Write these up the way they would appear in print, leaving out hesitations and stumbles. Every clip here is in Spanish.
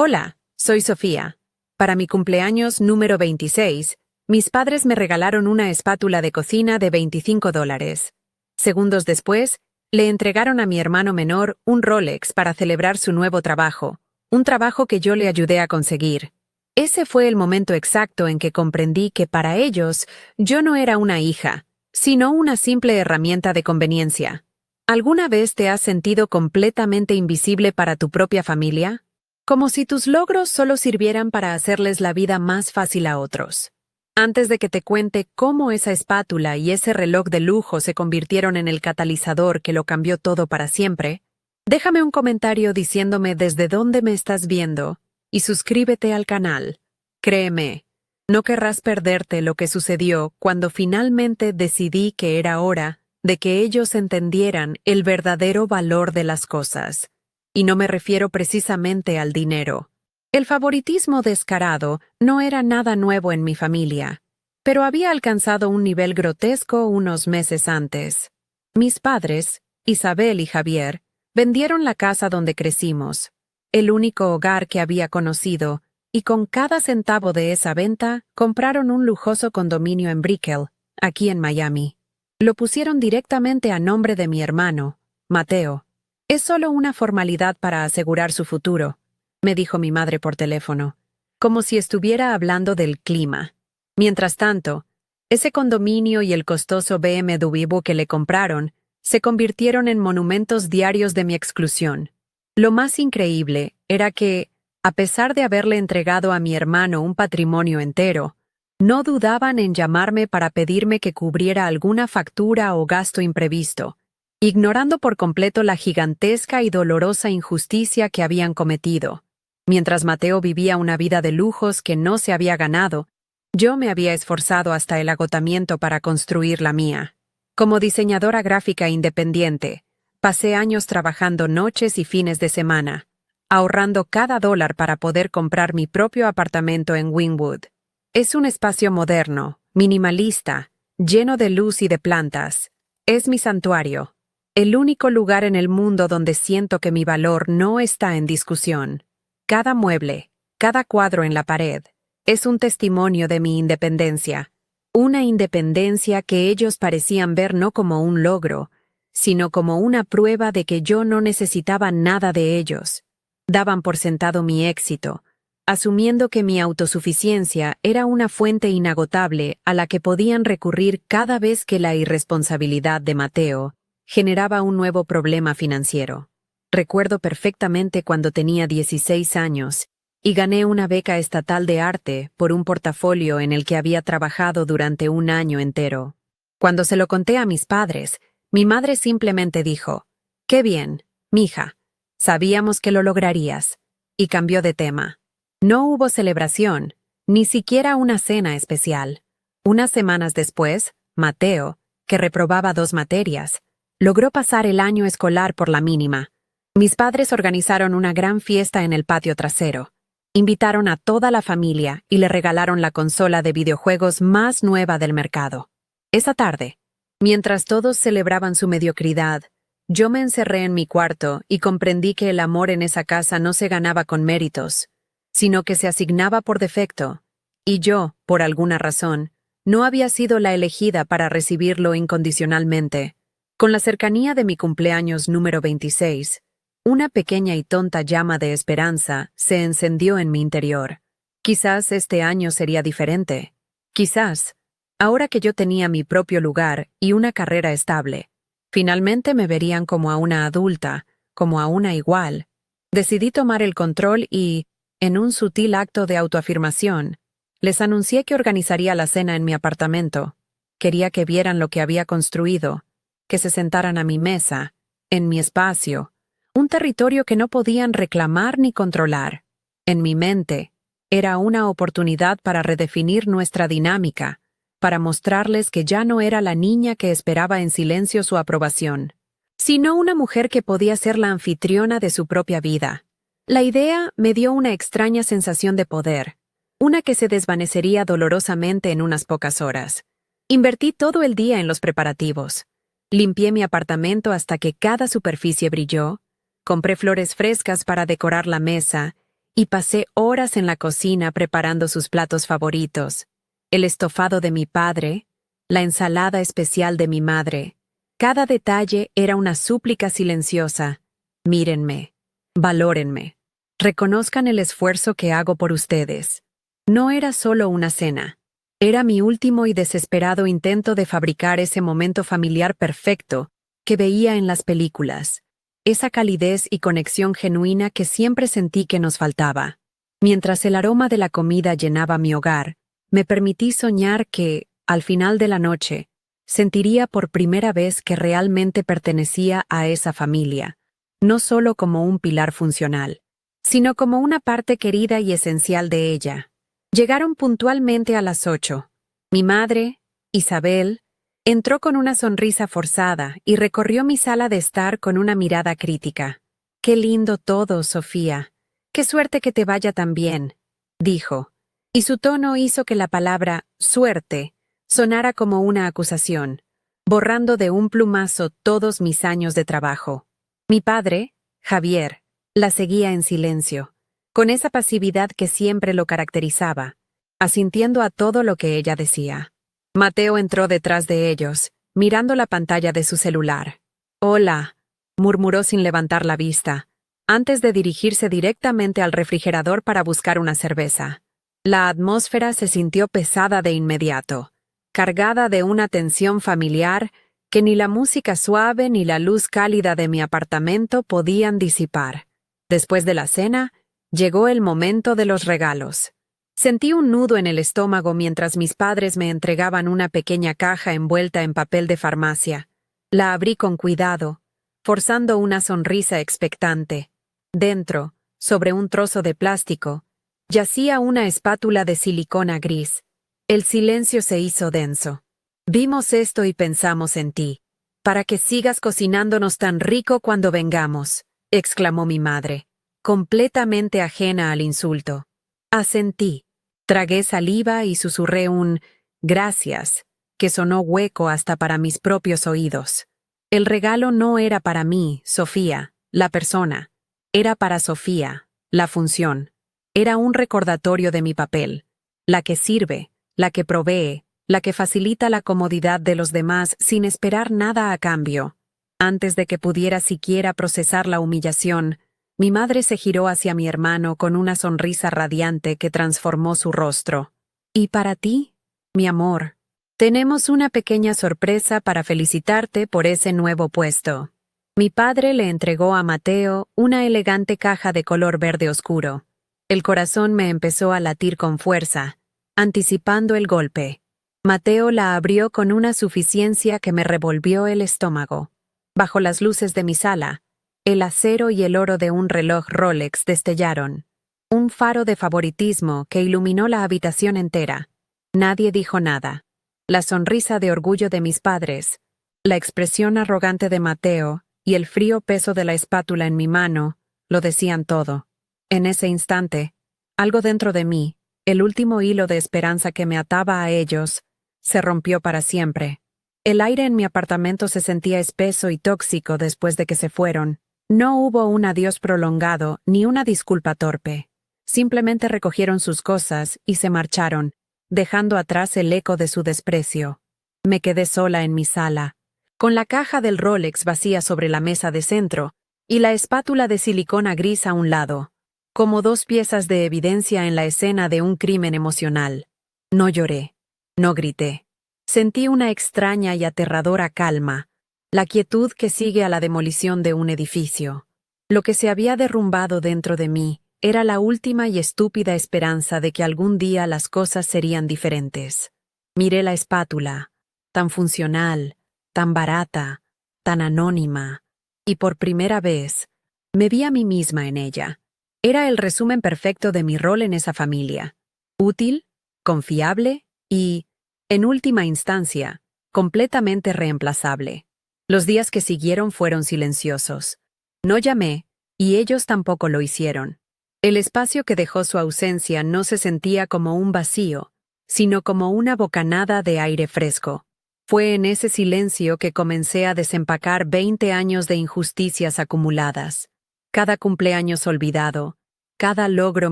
Hola, soy Sofía. Para mi cumpleaños número 26, mis padres me regalaron una espátula de cocina de $25. Segundos después, le entregaron a mi hermano menor un Rolex para celebrar su nuevo trabajo, un trabajo que yo le ayudé a conseguir. Ese fue el momento exacto en que comprendí que para ellos yo no era una hija, sino una simple herramienta de conveniencia. ¿Alguna vez te has sentido completamente invisible para tu propia familia? Como si tus logros solo sirvieran para hacerles la vida más fácil a otros. Antes de que te cuente cómo esa espátula y ese reloj de lujo se convirtieron en el catalizador que lo cambió todo para siempre, déjame un comentario diciéndome desde dónde me estás viendo y suscríbete al canal. Créeme, no querrás perderte lo que sucedió cuando finalmente decidí que era hora de que ellos entendieran el verdadero valor de las cosas. Y no me refiero precisamente al dinero. El favoritismo descarado no era nada nuevo en mi familia, pero había alcanzado un nivel grotesco unos meses antes. Mis padres, Isabel y Javier, vendieron la casa donde crecimos, el único hogar que había conocido, y con cada centavo de esa venta compraron un lujoso condominio en Brickell, aquí en Miami. Lo pusieron directamente a nombre de mi hermano, Mateo. Es solo una formalidad para asegurar su futuro, me dijo mi madre por teléfono, como si estuviera hablando del clima. Mientras tanto, ese condominio y el costoso BMW que le compraron se convirtieron en monumentos diarios de mi exclusión. Lo más increíble era que, a pesar de haberle entregado a mi hermano un patrimonio entero, no dudaban en llamarme para pedirme que cubriera alguna factura o gasto imprevisto, ignorando por completo la gigantesca y dolorosa injusticia que habían cometido. Mientras Mateo vivía una vida de lujos que no se había ganado, yo me había esforzado hasta el agotamiento para construir la mía. Como diseñadora gráfica independiente, pasé años trabajando noches y fines de semana, ahorrando cada dólar para poder comprar mi propio apartamento en Wynwood. Es un espacio moderno, minimalista, lleno de luz y de plantas. Es mi santuario. El único lugar en el mundo donde siento que mi valor no está en discusión. Cada mueble, cada cuadro en la pared, es un testimonio de mi independencia. Una independencia que ellos parecían ver no como un logro, sino como una prueba de que yo no necesitaba nada de ellos. Daban por sentado mi éxito, asumiendo que mi autosuficiencia era una fuente inagotable a la que podían recurrir cada vez que la irresponsabilidad de Mateo generaba un nuevo problema financiero. Recuerdo perfectamente cuando tenía 16 años y gané una beca estatal de arte por un portafolio en el que había trabajado durante un año entero. Cuando se lo conté a mis padres, mi madre simplemente dijo: «Qué bien, mija, sabíamos que lo lograrías», y cambió de tema. No hubo celebración, ni siquiera una cena especial. Unas semanas después, Mateo, que reprobaba 2 materias, logró pasar el año escolar por la mínima. Mis padres organizaron una gran fiesta en el patio trasero. Invitaron a toda la familia y le regalaron la consola de videojuegos más nueva del mercado. Esa tarde, mientras todos celebraban su mediocridad, yo me encerré en mi cuarto y comprendí que el amor en esa casa no se ganaba con méritos, sino que se asignaba por defecto, y yo, por alguna razón, no había sido la elegida para recibirlo incondicionalmente. Con la cercanía de mi cumpleaños número 26, una pequeña y tonta llama de esperanza se encendió en mi interior. Quizás este año sería diferente. Quizás, ahora que yo tenía mi propio lugar y una carrera estable, finalmente me verían como a una adulta, como a una igual. Decidí tomar el control y, en un sutil acto de autoafirmación, les anuncié que organizaría la cena en mi apartamento. Quería que vieran lo que había construido, que se sentaran a mi mesa, en mi espacio, un territorio que no podían reclamar ni controlar. En mi mente, era una oportunidad para redefinir nuestra dinámica, para mostrarles que ya no era la niña que esperaba en silencio su aprobación, sino una mujer que podía ser la anfitriona de su propia vida. La idea me dio una extraña sensación de poder, una que se desvanecería dolorosamente en unas pocas horas. Invertí todo el día en los preparativos. Limpié mi apartamento hasta que cada superficie brilló, compré flores frescas para decorar la mesa y pasé horas en la cocina preparando sus platos favoritos, el estofado de mi padre, la ensalada especial de mi madre. Cada detalle era una súplica silenciosa. Mírenme, valórenme, reconozcan el esfuerzo que hago por ustedes. No era solo una cena. Era mi último y desesperado intento de fabricar ese momento familiar perfecto que veía en las películas, esa calidez y conexión genuina que siempre sentí que nos faltaba. Mientras el aroma de la comida llenaba mi hogar, me permití soñar que, al final de la noche, sentiría por primera vez que realmente pertenecía a esa familia, no solo como un pilar funcional, sino como una parte querida y esencial de ella. Llegaron puntualmente a las 8. Mi madre, Isabel, entró con una sonrisa forzada y recorrió mi sala de estar con una mirada crítica. «Qué lindo todo, Sofía. Qué suerte que te vaya tan bien», dijo, y su tono hizo que la palabra «suerte» sonara como una acusación, borrando de un plumazo todos mis años de trabajo. Mi padre, Javier, la seguía en silencio, con esa pasividad que siempre lo caracterizaba, asintiendo a todo lo que ella decía. Mateo entró detrás de ellos, mirando la pantalla de su celular. «Hola», murmuró sin levantar la vista, antes de dirigirse directamente al refrigerador para buscar una cerveza. La atmósfera se sintió pesada de inmediato, cargada de una tensión familiar que ni la música suave ni la luz cálida de mi apartamento podían disipar. Después de la cena, llegó el momento de los regalos. Sentí un nudo en el estómago mientras mis padres me entregaban una pequeña caja envuelta en papel de farmacia. La abrí con cuidado, forzando una sonrisa expectante. Dentro, sobre un trozo de plástico, yacía una espátula de silicona gris. El silencio se hizo denso. «Vimos esto y pensamos en ti, para que sigas cocinándonos tan rico cuando vengamos», exclamó mi madre, completamente ajena al insulto. Asentí. Tragué saliva y susurré un «gracias», que sonó hueco hasta para mis propios oídos. El regalo no era para mí, Sofía, la persona. Era para Sofía, la función. Era un recordatorio de mi papel. La que sirve, la que provee, la que facilita la comodidad de los demás sin esperar nada a cambio. Antes de que pudiera siquiera procesar la humillación, mi madre se giró hacia mi hermano con una sonrisa radiante que transformó su rostro. «¿Y para ti, mi amor? Tenemos una pequeña sorpresa para felicitarte por ese nuevo puesto». Mi padre le entregó a Mateo una elegante caja de color verde oscuro. El corazón me empezó a latir con fuerza, anticipando el golpe. Mateo la abrió con una suficiencia que me revolvió el estómago. Bajo las luces de mi sala, el acero y el oro de un reloj Rolex destellaron. Un faro de favoritismo que iluminó la habitación entera. Nadie dijo nada. La sonrisa de orgullo de mis padres, la expresión arrogante de Mateo y el frío peso de la espátula en mi mano lo decían todo. En ese instante, algo dentro de mí, el último hilo de esperanza que me ataba a ellos, se rompió para siempre. El aire en mi apartamento se sentía espeso y tóxico después de que se fueron. No hubo un adiós prolongado ni una disculpa torpe. Simplemente recogieron sus cosas y se marcharon, dejando atrás el eco de su desprecio. Me quedé sola en mi sala, con la caja del Rolex vacía sobre la mesa de centro y la espátula de silicona gris a un lado, como dos piezas de evidencia en la escena de un crimen emocional. No lloré, no grité. Sentí una extraña y aterradora calma, la quietud que sigue a la demolición de un edificio. Lo que se había derrumbado dentro de mí era la última y estúpida esperanza de que algún día las cosas serían diferentes. Miré la espátula, tan funcional, tan barata, tan anónima, y por primera vez me vi a mí misma en ella. Era el resumen perfecto de mi rol en esa familia. Útil, confiable y, en última instancia, completamente reemplazable. Los días que siguieron fueron silenciosos. No llamé, y ellos tampoco lo hicieron. El espacio que dejó su ausencia no se sentía como un vacío, sino como una bocanada de aire fresco. Fue en ese silencio que comencé a desempacar 20 años de injusticias acumuladas. Cada cumpleaños olvidado, cada logro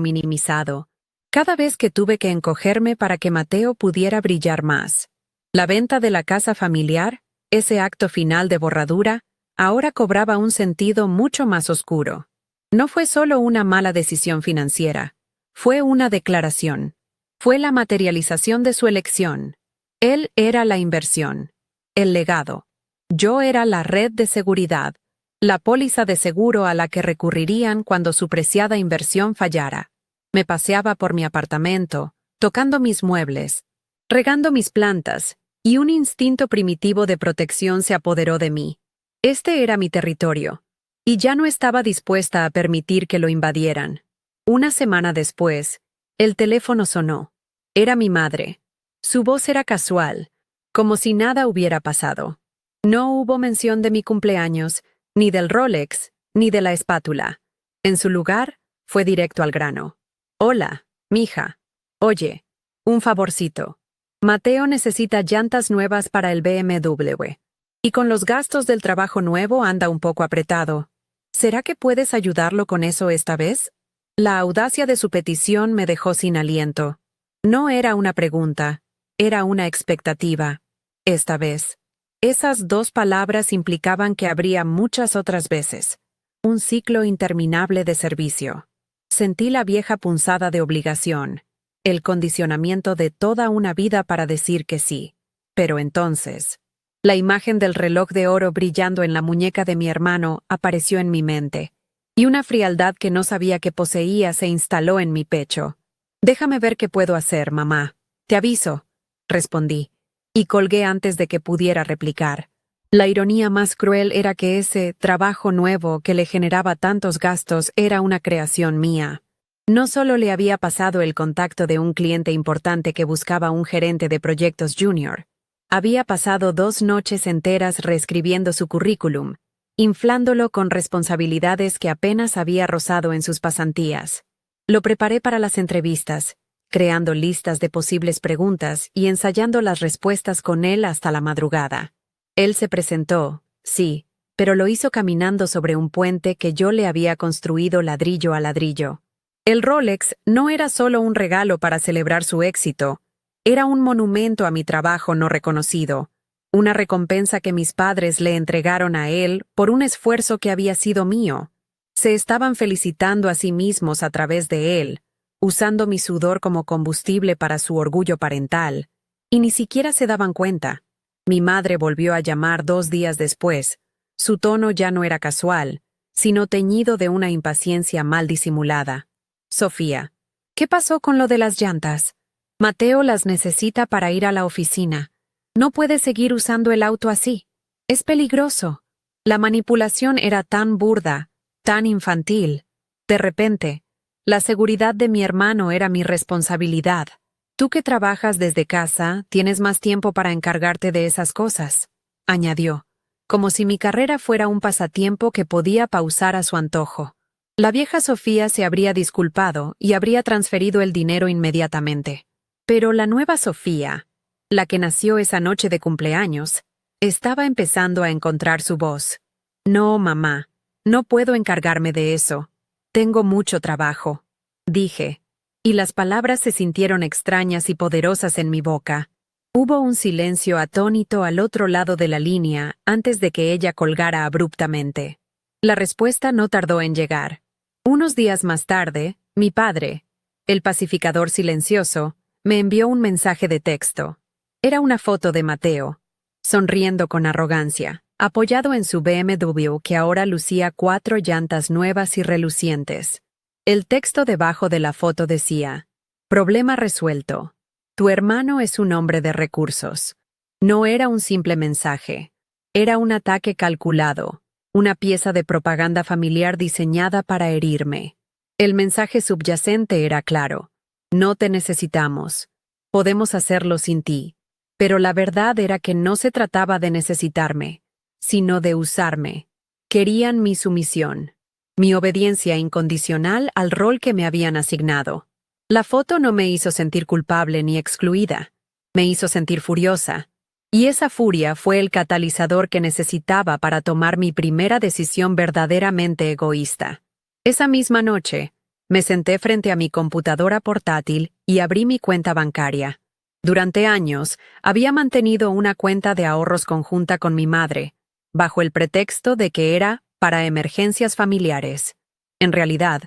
minimizado, cada vez que tuve que encogerme para que Mateo pudiera brillar más. La venta de la casa familiar, ese acto final de borradura, ahora cobraba un sentido mucho más oscuro. No fue solo una mala decisión financiera, fue una declaración. Fue la materialización de su elección. Él era la inversión, el legado. Yo era la red de seguridad, la póliza de seguro a la que recurrirían cuando su preciada inversión fallara. Me paseaba por mi apartamento, tocando mis muebles, regando mis plantas, y un instinto primitivo de protección se apoderó de mí. Este era mi territorio, y ya no estaba dispuesta a permitir que lo invadieran. Una semana después, el teléfono sonó. Era mi madre. Su voz era casual, como si nada hubiera pasado. No hubo mención de mi cumpleaños, ni del Rolex, ni de la espátula. En su lugar, fue directo al grano. Hola, mija. Oye, un favorcito. Mateo necesita llantas nuevas para el BMW. Y con los gastos del trabajo nuevo anda un poco apretado. ¿Será que puedes ayudarlo con eso esta vez? La audacia de su petición me dejó sin aliento. No era una pregunta, era una expectativa. Esta vez. Esas dos palabras implicaban que habría muchas otras veces. Un ciclo interminable de servicio. Sentí la vieja punzada de obligación, el condicionamiento de toda una vida para decir que sí. Pero entonces, la imagen del reloj de oro brillando en la muñeca de mi hermano apareció en mi mente, y una frialdad que no sabía que poseía se instaló en mi pecho. «Déjame ver qué puedo hacer, mamá. Te aviso», respondí, y colgué antes de que pudiera replicar. La ironía más cruel era que ese trabajo nuevo que le generaba tantos gastos era una creación mía. No solo le había pasado el contacto de un cliente importante que buscaba un gerente de proyectos junior, había pasado 2 noches enteras reescribiendo su currículum, inflándolo con responsabilidades que apenas había rozado en sus pasantías. Lo preparé para las entrevistas, creando listas de posibles preguntas y ensayando las respuestas con él hasta la madrugada. Él se presentó, sí, pero lo hizo caminando sobre un puente que yo le había construido ladrillo a ladrillo. El Rolex no era solo un regalo para celebrar su éxito, era un monumento a mi trabajo no reconocido, una recompensa que mis padres le entregaron a él por un esfuerzo que había sido mío. Se estaban felicitando a sí mismos a través de él, usando mi sudor como combustible para su orgullo parental, y ni siquiera se daban cuenta. Mi madre volvió a llamar 2 días después. Su tono ya no era casual, sino teñido de una impaciencia mal disimulada. «Sofía, ¿qué pasó con lo de las llantas? Mateo las necesita para ir a la oficina. No puede seguir usando el auto así. Es peligroso». La manipulación era tan burda, tan infantil. De repente, la seguridad de mi hermano era mi responsabilidad. «Tú que trabajas desde casa, tienes más tiempo para encargarte de esas cosas», añadió, como si mi carrera fuera un pasatiempo que podía pausar a su antojo. La vieja Sofía se habría disculpado y habría transferido el dinero inmediatamente. Pero la nueva Sofía, la que nació esa noche de cumpleaños, estaba empezando a encontrar su voz. «No, mamá, no puedo encargarme de eso. Tengo mucho trabajo», dije, y las palabras se sintieron extrañas y poderosas en mi boca. Hubo un silencio atónito al otro lado de la línea antes de que ella colgara abruptamente. La respuesta no tardó en llegar. Unos días más tarde, mi padre, el pacificador silencioso, me envió un mensaje de texto. Era una foto de Mateo, sonriendo con arrogancia, apoyado en su BMW que ahora lucía 4 llantas nuevas y relucientes. El texto debajo de la foto decía: «Problema resuelto. Tu hermano es un hombre de recursos». No era un simple mensaje. Era un ataque calculado, una pieza de propaganda familiar diseñada para herirme. El mensaje subyacente era claro. «No te necesitamos. Podemos hacerlo sin ti». Pero la verdad era que no se trataba de necesitarme, sino de usarme. Querían mi sumisión, mi obediencia incondicional al rol que me habían asignado. La foto no me hizo sentir culpable ni excluida. Me hizo sentir furiosa. Y esa furia fue el catalizador que necesitaba para tomar mi primera decisión verdaderamente egoísta. Esa misma noche, Me senté frente a mi computadora portátil y abrí mi cuenta bancaria. Durante años, había mantenido una cuenta de ahorros conjunta con mi madre, bajo el pretexto de que era para emergencias familiares. En realidad,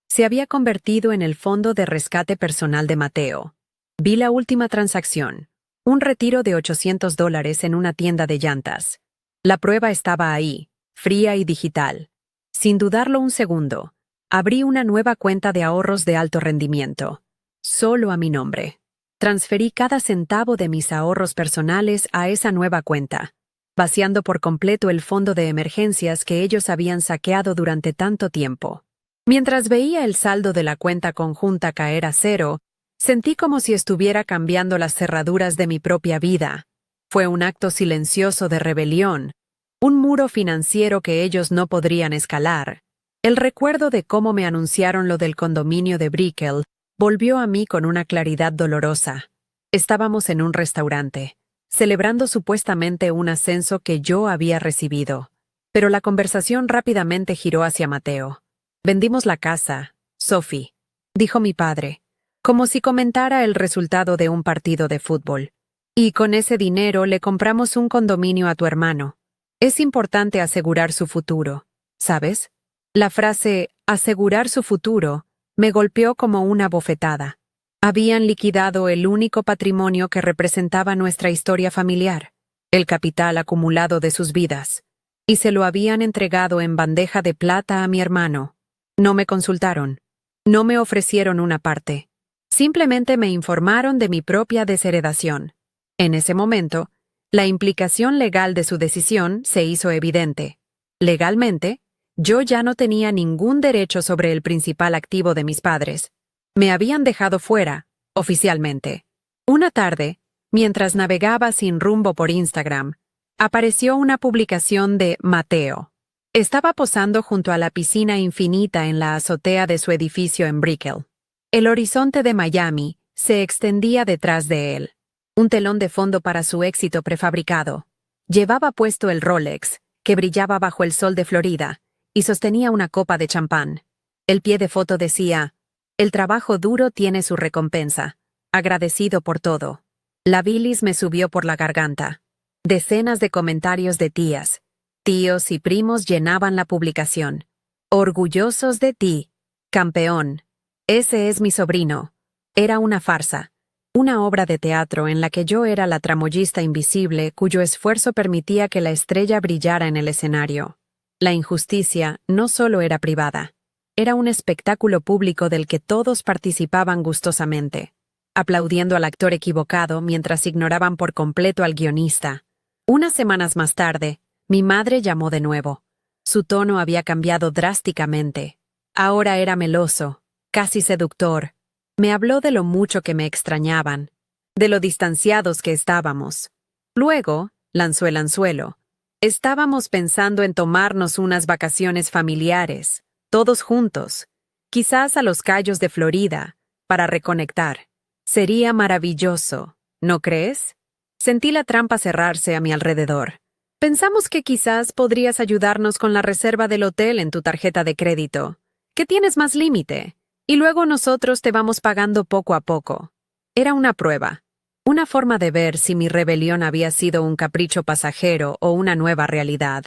se había convertido en el fondo de rescate personal de Mateo. Vi la última transacción, un retiro de $800 en una tienda de llantas. La prueba estaba ahí, fría y digital. Sin dudarlo un segundo, abrí una nueva cuenta de ahorros de alto rendimiento, solo a mi nombre. Transferí cada centavo de mis ahorros personales a esa nueva cuenta, vaciando por completo el fondo de emergencias que ellos habían saqueado durante tanto tiempo. Mientras veía el saldo de la cuenta conjunta caer a cero, sentí como si estuviera cambiando las cerraduras de mi propia vida. Fue un acto silencioso de rebelión, un muro financiero que ellos no podrían escalar. El recuerdo de cómo me anunciaron lo del condominio de Brickell volvió a mí con una claridad dolorosa. Estábamos en un restaurante, celebrando supuestamente un ascenso que yo había recibido. Pero la conversación rápidamente giró hacia Mateo. «Vendimos la casa, Sophie», dijo mi padre, como si comentara el resultado de un partido de fútbol. «Y con ese dinero le compramos un condominio a tu hermano. Es importante asegurar su futuro, ¿sabes?» La frase «asegurar su futuro» me golpeó como una bofetada. Habían liquidado el único patrimonio que representaba nuestra historia familiar, el capital acumulado de sus vidas, y se lo habían entregado en bandeja de plata a mi hermano. No me consultaron, no me ofrecieron una parte. Simplemente me informaron de mi propia desheredación. En ese momento, la implicación legal de su decisión se hizo evidente. Legalmente, yo ya no tenía ningún derecho sobre el principal activo de mis padres. Me habían dejado fuera, oficialmente. Una tarde, mientras navegaba sin rumbo por Instagram, apareció una publicación de Mateo. Estaba posando junto a la piscina infinita en la azotea de su edificio en Brickell. El horizonte de Miami se extendía detrás de él. Un telón de fondo para su éxito prefabricado. Llevaba puesto el Rolex, que brillaba bajo el sol de Florida, y sostenía una copa de champán. El pie de foto decía: «El trabajo duro tiene su recompensa. Agradecido por todo». La bilis me subió por la garganta. Decenas de comentarios de tías, tíos y primos llenaban la publicación. «Orgullosos de ti, campeón. Ese es mi sobrino». Era una farsa, una obra de teatro en la que yo era la tramoyista invisible cuyo esfuerzo permitía que la estrella brillara en el escenario. La injusticia no solo era privada, era un espectáculo público del que todos participaban gustosamente, aplaudiendo al actor equivocado mientras ignoraban por completo al guionista. Unas semanas más tarde, mi madre llamó de nuevo. Su tono había cambiado drásticamente. Ahora era meloso, casi seductor. Me habló de lo mucho que me extrañaban, de lo distanciados que estábamos. Luego, lanzó el anzuelo. Estábamos pensando en tomarnos unas vacaciones familiares, todos juntos, quizás a los Cayos de Florida, para reconectar. Sería maravilloso, ¿no crees? Sentí la trampa cerrarse a mi alrededor. Pensamos que quizás podrías ayudarnos con la reserva del hotel en tu tarjeta de crédito, que tienes más límite, y luego nosotros te vamos pagando poco a poco. Era una prueba. Una forma de ver si mi rebelión había sido un capricho pasajero o una nueva realidad.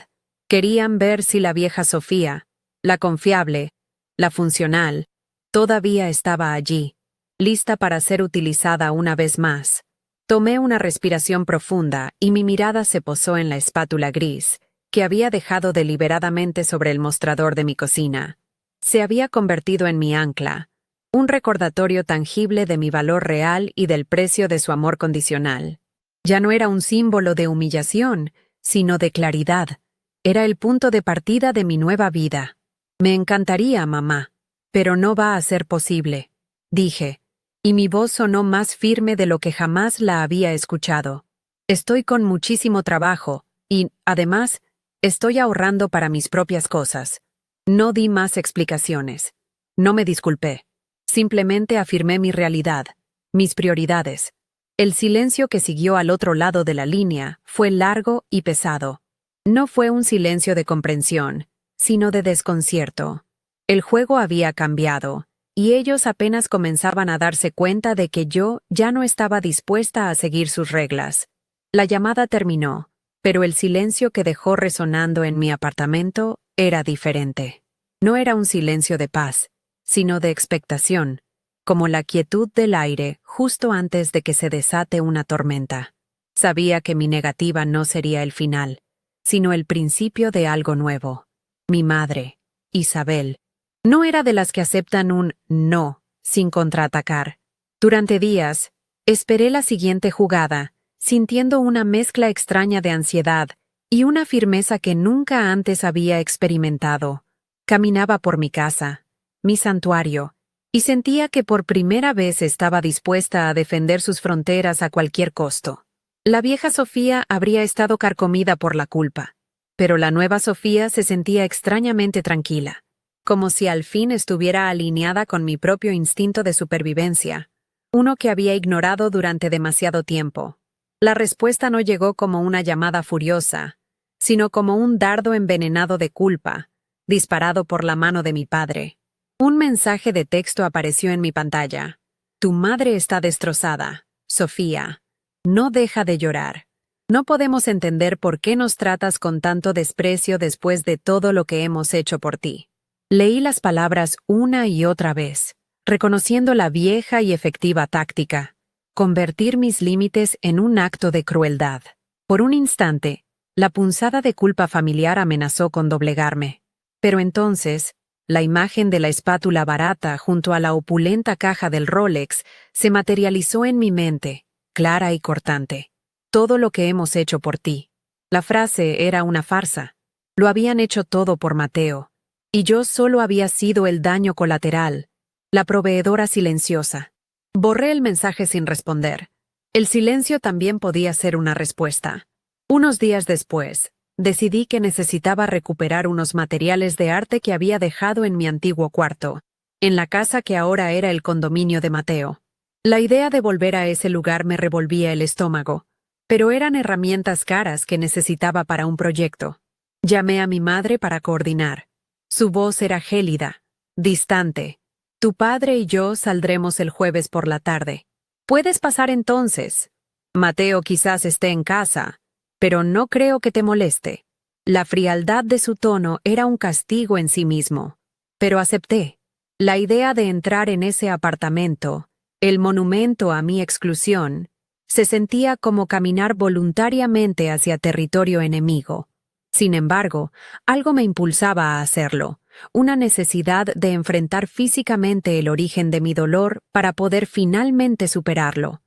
Querían ver si la vieja Sofía, la confiable, la funcional, todavía estaba allí, lista para ser utilizada una vez más. Tomé una respiración profunda y mi mirada se posó en la espátula gris, que había dejado deliberadamente sobre el mostrador de mi cocina. Se había convertido en mi ancla, un recordatorio tangible de mi valor real y del precio de su amor condicional. Ya no era un símbolo de humillación, sino de claridad. Era el punto de partida de mi nueva vida. «Me encantaría, mamá, pero no va a ser posible», dije, y mi voz sonó más firme de lo que jamás la había escuchado. «Estoy con muchísimo trabajo, y, además, estoy ahorrando para mis propias cosas». No di más explicaciones. No me disculpé. Simplemente afirmé mi realidad, mis prioridades. El silencio que siguió al otro lado de la línea fue largo y pesado. No fue un silencio de comprensión, sino de desconcierto. El juego había cambiado, y ellos apenas comenzaban a darse cuenta de que yo ya no estaba dispuesta a seguir sus reglas. La llamada terminó, pero el silencio que dejó resonando en mi apartamento era diferente. No era un silencio de paz, sino de expectación, como la quietud del aire justo antes de que se desate una tormenta. Sabía que mi negativa no sería el final, sino el principio de algo nuevo. Mi madre, Isabel, no era de las que aceptan un no sin contraatacar. Durante días, esperé la siguiente jugada, sintiendo una mezcla extraña de ansiedad y una firmeza que nunca antes había experimentado. Caminaba por mi casa, mi santuario, y sentía que por primera vez estaba dispuesta a defender sus fronteras a cualquier costo. La vieja Sofía habría estado carcomida por la culpa, pero la nueva Sofía se sentía extrañamente tranquila, como si al fin estuviera alineada con mi propio instinto de supervivencia, uno que había ignorado durante demasiado tiempo. La respuesta no llegó como una llamada furiosa, sino como un dardo envenenado de culpa, disparado por la mano de mi padre. Un mensaje de texto apareció en mi pantalla. Tu madre está destrozada, Sofía. No deja de llorar. No podemos entender por qué nos tratas con tanto desprecio después de todo lo que hemos hecho por ti. Leí las palabras una y otra vez, reconociendo la vieja y efectiva táctica: convertir mis límites en un acto de crueldad. Por un instante, la punzada de culpa familiar amenazó con doblegarme. Pero entonces, la imagen de la espátula barata junto a la opulenta caja del Rolex se materializó en mi mente, clara y cortante. Todo lo que hemos hecho por ti. La frase era una farsa. Lo habían hecho todo por Mateo, y yo solo había sido el daño colateral, la proveedora silenciosa. Borré el mensaje sin responder. El silencio también podía ser una respuesta. Unos días después, decidí que necesitaba recuperar unos materiales de arte que había dejado en mi antiguo cuarto, en la casa que ahora era el condominio de Mateo. La idea de volver a ese lugar me revolvía el estómago, pero eran herramientas caras que necesitaba para un proyecto. Llamé a mi madre para coordinar. Su voz era gélida, distante. Tu padre y yo saldremos el jueves por la tarde. Puedes pasar entonces. Mateo quizás esté en casa, pero no creo que te moleste. La frialdad de su tono era un castigo en sí mismo, pero acepté. La idea de entrar en ese apartamento, el monumento a mi exclusión, se sentía como caminar voluntariamente hacia territorio enemigo. Sin embargo, algo me impulsaba a hacerlo, una necesidad de enfrentar físicamente el origen de mi dolor para poder finalmente superarlo.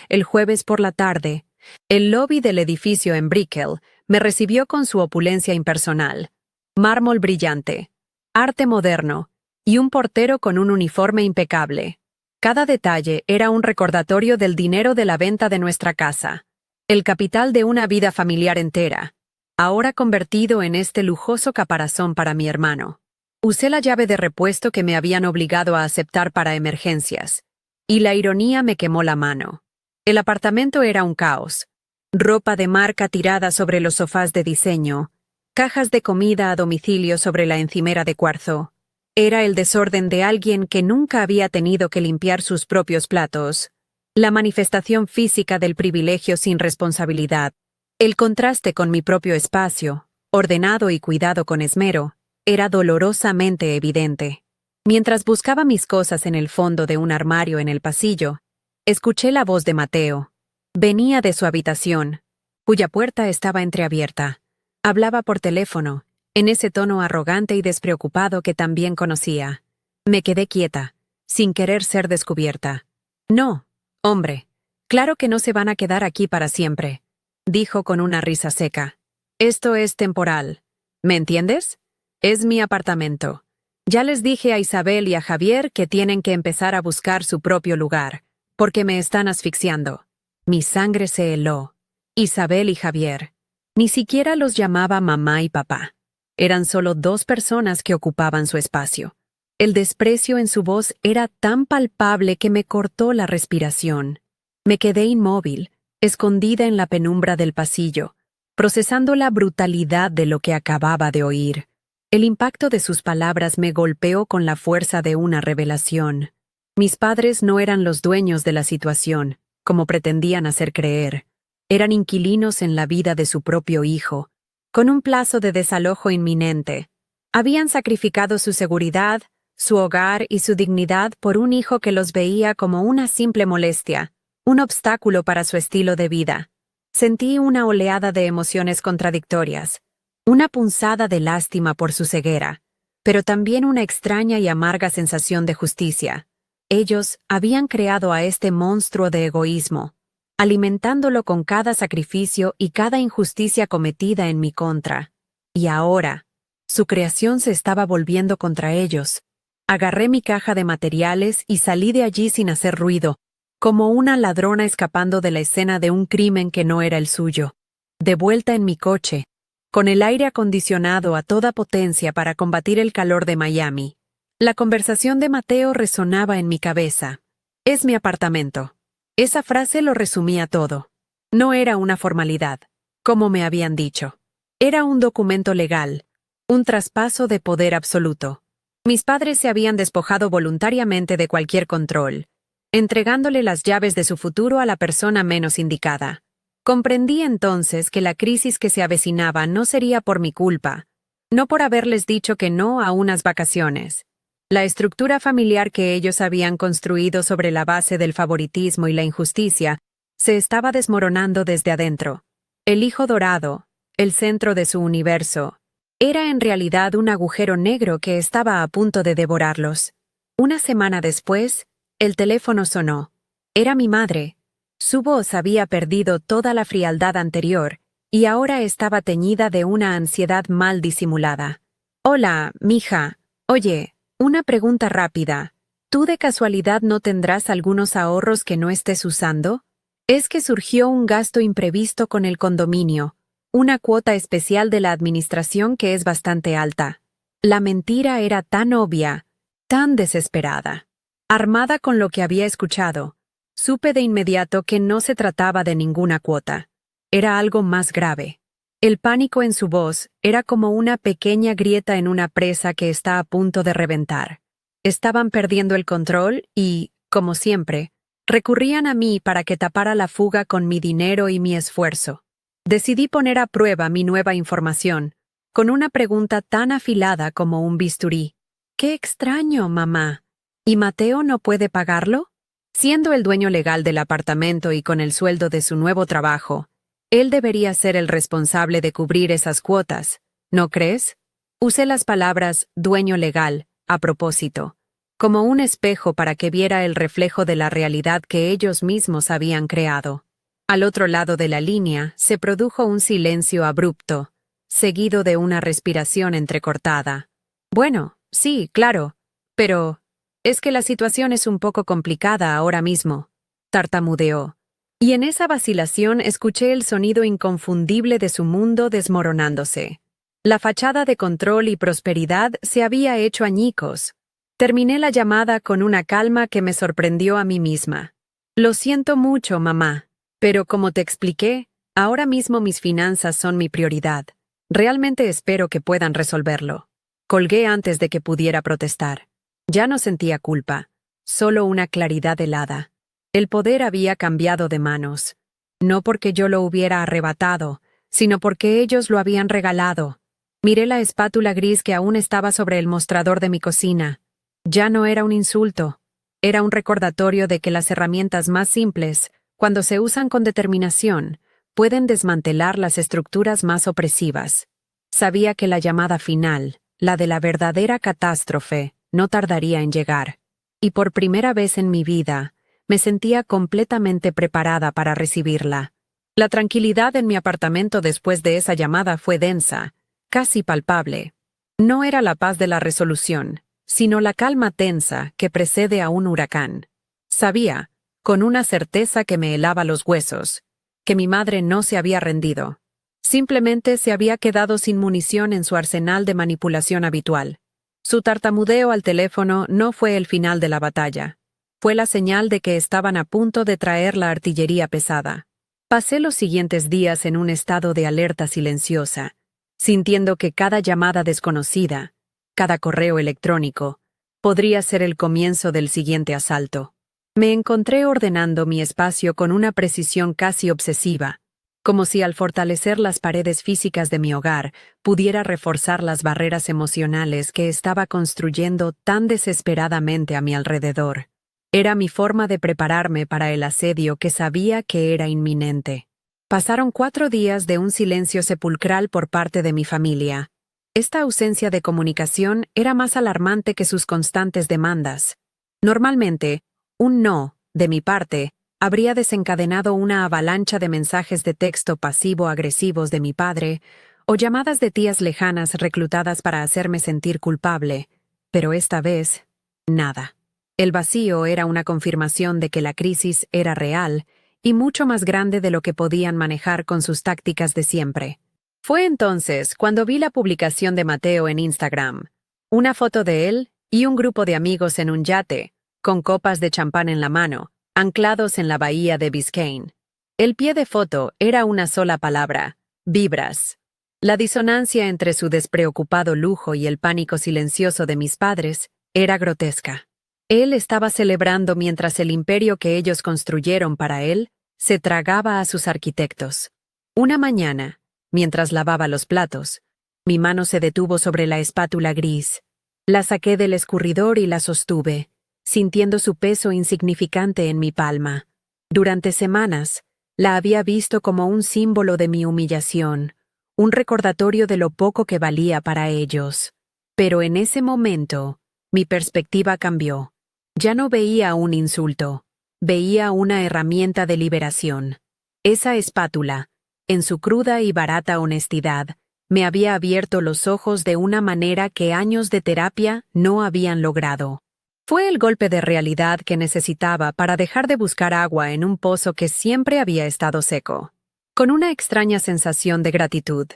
El jueves por la tarde, el lobby del edificio en Brickell me recibió con su opulencia impersonal: mármol brillante, arte moderno y un portero con un uniforme impecable. Cada detalle era un recordatorio del dinero de la venta de nuestra casa, el capital de una vida familiar entera, ahora convertido en este lujoso caparazón para mi hermano. Usé la llave de repuesto que me habían obligado a aceptar para emergencias, y la ironía me quemó la mano. El apartamento era un caos. Ropa de marca tirada sobre los sofás de diseño, cajas de comida a domicilio sobre la encimera de cuarzo. Era el desorden de alguien que nunca había tenido que limpiar sus propios platos. La manifestación física del privilegio sin responsabilidad. El contraste con mi propio espacio, ordenado y cuidado con esmero, era dolorosamente evidente. Mientras buscaba mis cosas en el fondo de un armario en el pasillo, escuché la voz de Mateo. Venía de su habitación, cuya puerta estaba entreabierta. Hablaba por teléfono, en ese tono arrogante y despreocupado que también conocía. Me quedé quieta, sin querer ser descubierta. No, hombre, claro que no se van a quedar aquí para siempre, dijo con una risa seca. Esto es temporal. ¿Me entiendes? Es mi apartamento. Ya les dije a Isabel y a Javier que tienen que empezar a buscar su propio lugar, porque me están asfixiando. Mi sangre se heló. Isabel y Javier. Ni siquiera los llamaba mamá y papá. Eran solo dos personas que ocupaban su espacio. El desprecio en su voz era tan palpable que me cortó la respiración. Me quedé inmóvil, escondida en la penumbra del pasillo, procesando la brutalidad de lo que acababa de oír. El impacto de sus palabras me golpeó con la fuerza de una revelación. Mis padres no eran los dueños de la situación, como pretendían hacer creer. Eran inquilinos en la vida de su propio hijo, con un plazo de desalojo inminente. Habían sacrificado su seguridad, su hogar y su dignidad por un hijo que los veía como una simple molestia, un obstáculo para su estilo de vida. Sentí una oleada de emociones contradictorias, una punzada de lástima por su ceguera, pero también una extraña y amarga sensación de justicia. Ellos habían creado a este monstruo de egoísmo, alimentándolo con cada sacrificio y cada injusticia cometida en mi contra. Y ahora, su creación se estaba volviendo contra ellos. Agarré mi caja de materiales y salí de allí sin hacer ruido, como una ladrona escapando de la escena de un crimen que no era el suyo. De vuelta en mi coche, con el aire acondicionado a toda potencia para combatir el calor de Miami, la conversación de Mateo resonaba en mi cabeza. Es mi apartamento. Esa frase lo resumía todo. No era una formalidad, como me habían dicho. Era un documento legal, un traspaso de poder absoluto. Mis padres se habían despojado voluntariamente de cualquier control, entregándole las llaves de su futuro a la persona menos indicada. Comprendí entonces que la crisis que se avecinaba no sería por mi culpa, no por haberles dicho que no a unas vacaciones. La estructura familiar que ellos habían construido sobre la base del favoritismo y la injusticia se estaba desmoronando desde adentro. El hijo dorado, el centro de su universo, era en realidad un agujero negro que estaba a punto de devorarlos. Una semana después, el teléfono sonó. Era mi madre. Su voz había perdido toda la frialdad anterior y ahora estaba teñida de una ansiedad mal disimulada. Hola, mija. Oye, una pregunta rápida. ¿Tú de casualidad no tendrás algunos ahorros que no estés usando? Es que surgió un gasto imprevisto con el condominio, una cuota especial de la administración que es bastante alta. La mentira era tan obvia, tan desesperada. Armada con lo que había escuchado, supe de inmediato que no se trataba de ninguna cuota. Era algo más grave. El pánico en su voz era como una pequeña grieta en una presa que está a punto de reventar. Estaban perdiendo el control y, como siempre, recurrían a mí para que tapara la fuga con mi dinero y mi esfuerzo. Decidí poner a prueba mi nueva información, con una pregunta tan afilada como un bisturí. ¡Qué extraño, mamá! ¿Y Mateo no puede pagarlo? Siendo el dueño legal del apartamento y con el sueldo de su nuevo trabajo, él debería ser el responsable de cubrir esas cuotas, ¿no crees? Usé las palabras dueño legal, a propósito, como un espejo para que viera el reflejo de la realidad que ellos mismos habían creado. Al otro lado de la línea se produjo un silencio abrupto, seguido de una respiración entrecortada. Bueno, sí, claro, pero es que la situación es un poco complicada ahora mismo, tartamudeó. Y en esa vacilación escuché el sonido inconfundible de su mundo desmoronándose. La fachada de control y prosperidad se había hecho añicos. Terminé la llamada con una calma que me sorprendió a mí misma. Lo siento mucho, mamá, pero como te expliqué, ahora mismo mis finanzas son mi prioridad. Realmente espero que puedan resolverlo. Colgué antes de que pudiera protestar. Ya no sentía culpa, solo una claridad helada. El poder había cambiado de manos. No porque yo lo hubiera arrebatado, sino porque ellos lo habían regalado. Miré la espátula gris que aún estaba sobre el mostrador de mi cocina. Ya no era un insulto. Era un recordatorio de que las herramientas más simples, cuando se usan con determinación, pueden desmantelar las estructuras más opresivas. Sabía que la llamada final, la de la verdadera catástrofe, no tardaría en llegar. Y por primera vez en mi vida, me sentía completamente preparada para recibirla. La tranquilidad en mi apartamento después de esa llamada fue densa, casi palpable. No era la paz de la resolución, sino la calma tensa que precede a un huracán. Sabía, con una certeza que me helaba los huesos, que mi madre no se había rendido. Simplemente se había quedado sin munición en su arsenal de manipulación habitual. Su tartamudeo al teléfono no fue el final de la batalla. Fue la señal de que estaban a punto de traer la artillería pesada. Pasé los siguientes días en un estado de alerta silenciosa, sintiendo que cada llamada desconocida, cada correo electrónico, podría ser el comienzo del siguiente asalto. Me encontré ordenando mi espacio con una precisión casi obsesiva, como si al fortalecer las paredes físicas de mi hogar pudiera reforzar las barreras emocionales que estaba construyendo tan desesperadamente a mi alrededor. Era mi forma de prepararme para el asedio que sabía que era inminente. Pasaron 4 días de un silencio sepulcral por parte de mi familia. Esta ausencia de comunicación era más alarmante que sus constantes demandas. Normalmente, un no, de mi parte, habría desencadenado una avalancha de mensajes de texto pasivo-agresivos de mi padre o llamadas de tías lejanas reclutadas para hacerme sentir culpable, pero esta vez, nada. El vacío era una confirmación de que la crisis era real y mucho más grande de lo que podían manejar con sus tácticas de siempre. Fue entonces cuando vi la publicación de Mateo en Instagram, una foto de él y un grupo de amigos en un yate, con copas de champán en la mano, anclados en la bahía de Biscayne. El pie de foto era una sola palabra: vibras. La disonancia entre su despreocupado lujo y el pánico silencioso de mis padres era grotesca. Él estaba celebrando mientras el imperio que ellos construyeron para él se tragaba a sus arquitectos. Una mañana, mientras lavaba los platos, mi mano se detuvo sobre la espátula gris. La saqué del escurridor y la sostuve, sintiendo su peso insignificante en mi palma. Durante semanas, la había visto como un símbolo de mi humillación, un recordatorio de lo poco que valía para ellos. Pero en ese momento, mi perspectiva cambió. Ya no veía un insulto, veía una herramienta de liberación. Esa espátula, en su cruda y barata honestidad, me había abierto los ojos de una manera que años de terapia no habían logrado. Fue el golpe de realidad que necesitaba para dejar de buscar agua en un pozo que siempre había estado seco. Con una extraña sensación de gratitud,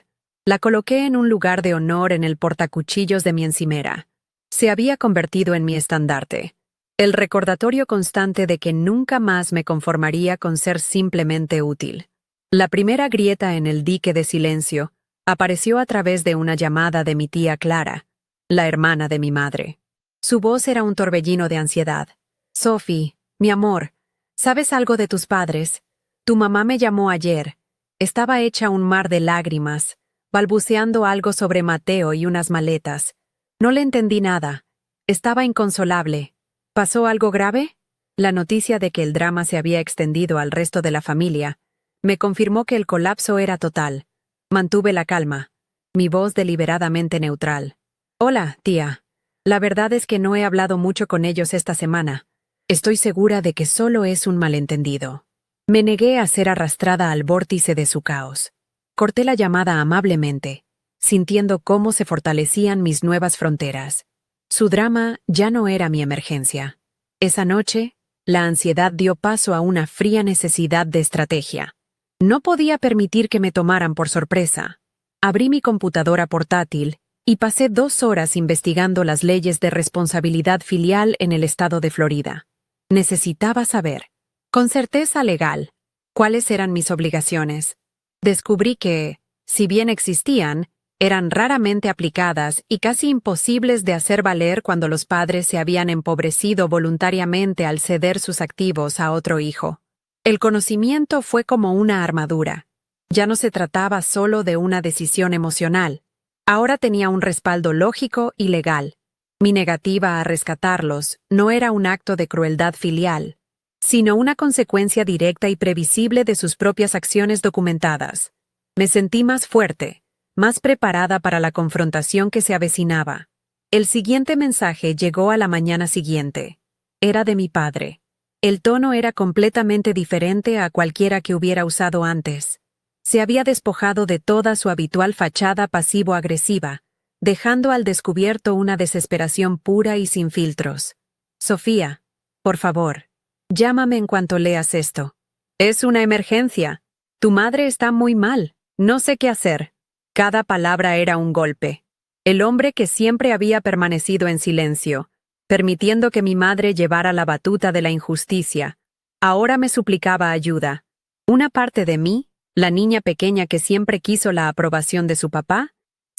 la coloqué en un lugar de honor en el portacuchillos de mi encimera. Se había convertido en mi estandarte, el recordatorio constante de que nunca más me conformaría con ser simplemente útil. La primera grieta en el dique de silencio apareció a través de una llamada de mi tía Clara, la hermana de mi madre. Su voz era un torbellino de ansiedad. «Sophie, mi amor, ¿sabes algo de tus padres? Tu mamá me llamó ayer. Estaba hecha un mar de lágrimas, balbuceando algo sobre Mateo y unas maletas. No le entendí nada. Estaba inconsolable. ¿Pasó algo grave?» La noticia de que el drama se había extendido al resto de la familia me confirmó que el colapso era total. Mantuve la calma, mi voz deliberadamente neutral. «Hola, tía. La verdad es que no he hablado mucho con ellos esta semana. Estoy segura de que solo es un malentendido». Me negué a ser arrastrada al vórtice de su caos. Corté la llamada amablemente, sintiendo cómo se fortalecían mis nuevas fronteras. Su drama ya no era mi emergencia. Esa noche, la ansiedad dio paso a una fría necesidad de estrategia. No podía permitir que me tomaran por sorpresa. Abrí mi computadora portátil y pasé 2 horas investigando las leyes de responsabilidad filial en el estado de Florida. Necesitaba saber, con certeza legal, cuáles eran mis obligaciones. Descubrí que, si bien existían, eran raramente aplicadas y casi imposibles de hacer valer cuando los padres se habían empobrecido voluntariamente al ceder sus activos a otro hijo. El conocimiento fue como una armadura. Ya no se trataba solo de una decisión emocional. Ahora tenía un respaldo lógico y legal. Mi negativa a rescatarlos no era un acto de crueldad filial, sino una consecuencia directa y previsible de sus propias acciones documentadas. Me sentí más fuerte, más preparada para la confrontación que se avecinaba. El siguiente mensaje llegó a la mañana siguiente. Era de mi padre. El tono era completamente diferente a cualquiera que hubiera usado antes. Se había despojado de toda su habitual fachada pasivo-agresiva, dejando al descubierto una desesperación pura y sin filtros. «Sofía, por favor, llámame en cuanto leas esto. Es una emergencia. Tu madre está muy mal. No sé qué hacer». Cada palabra era un golpe. El hombre que siempre había permanecido en silencio, permitiendo que mi madre llevara la batuta de la injusticia, ahora me suplicaba ayuda. Una parte de mí, la niña pequeña que siempre quiso la aprobación de su papá,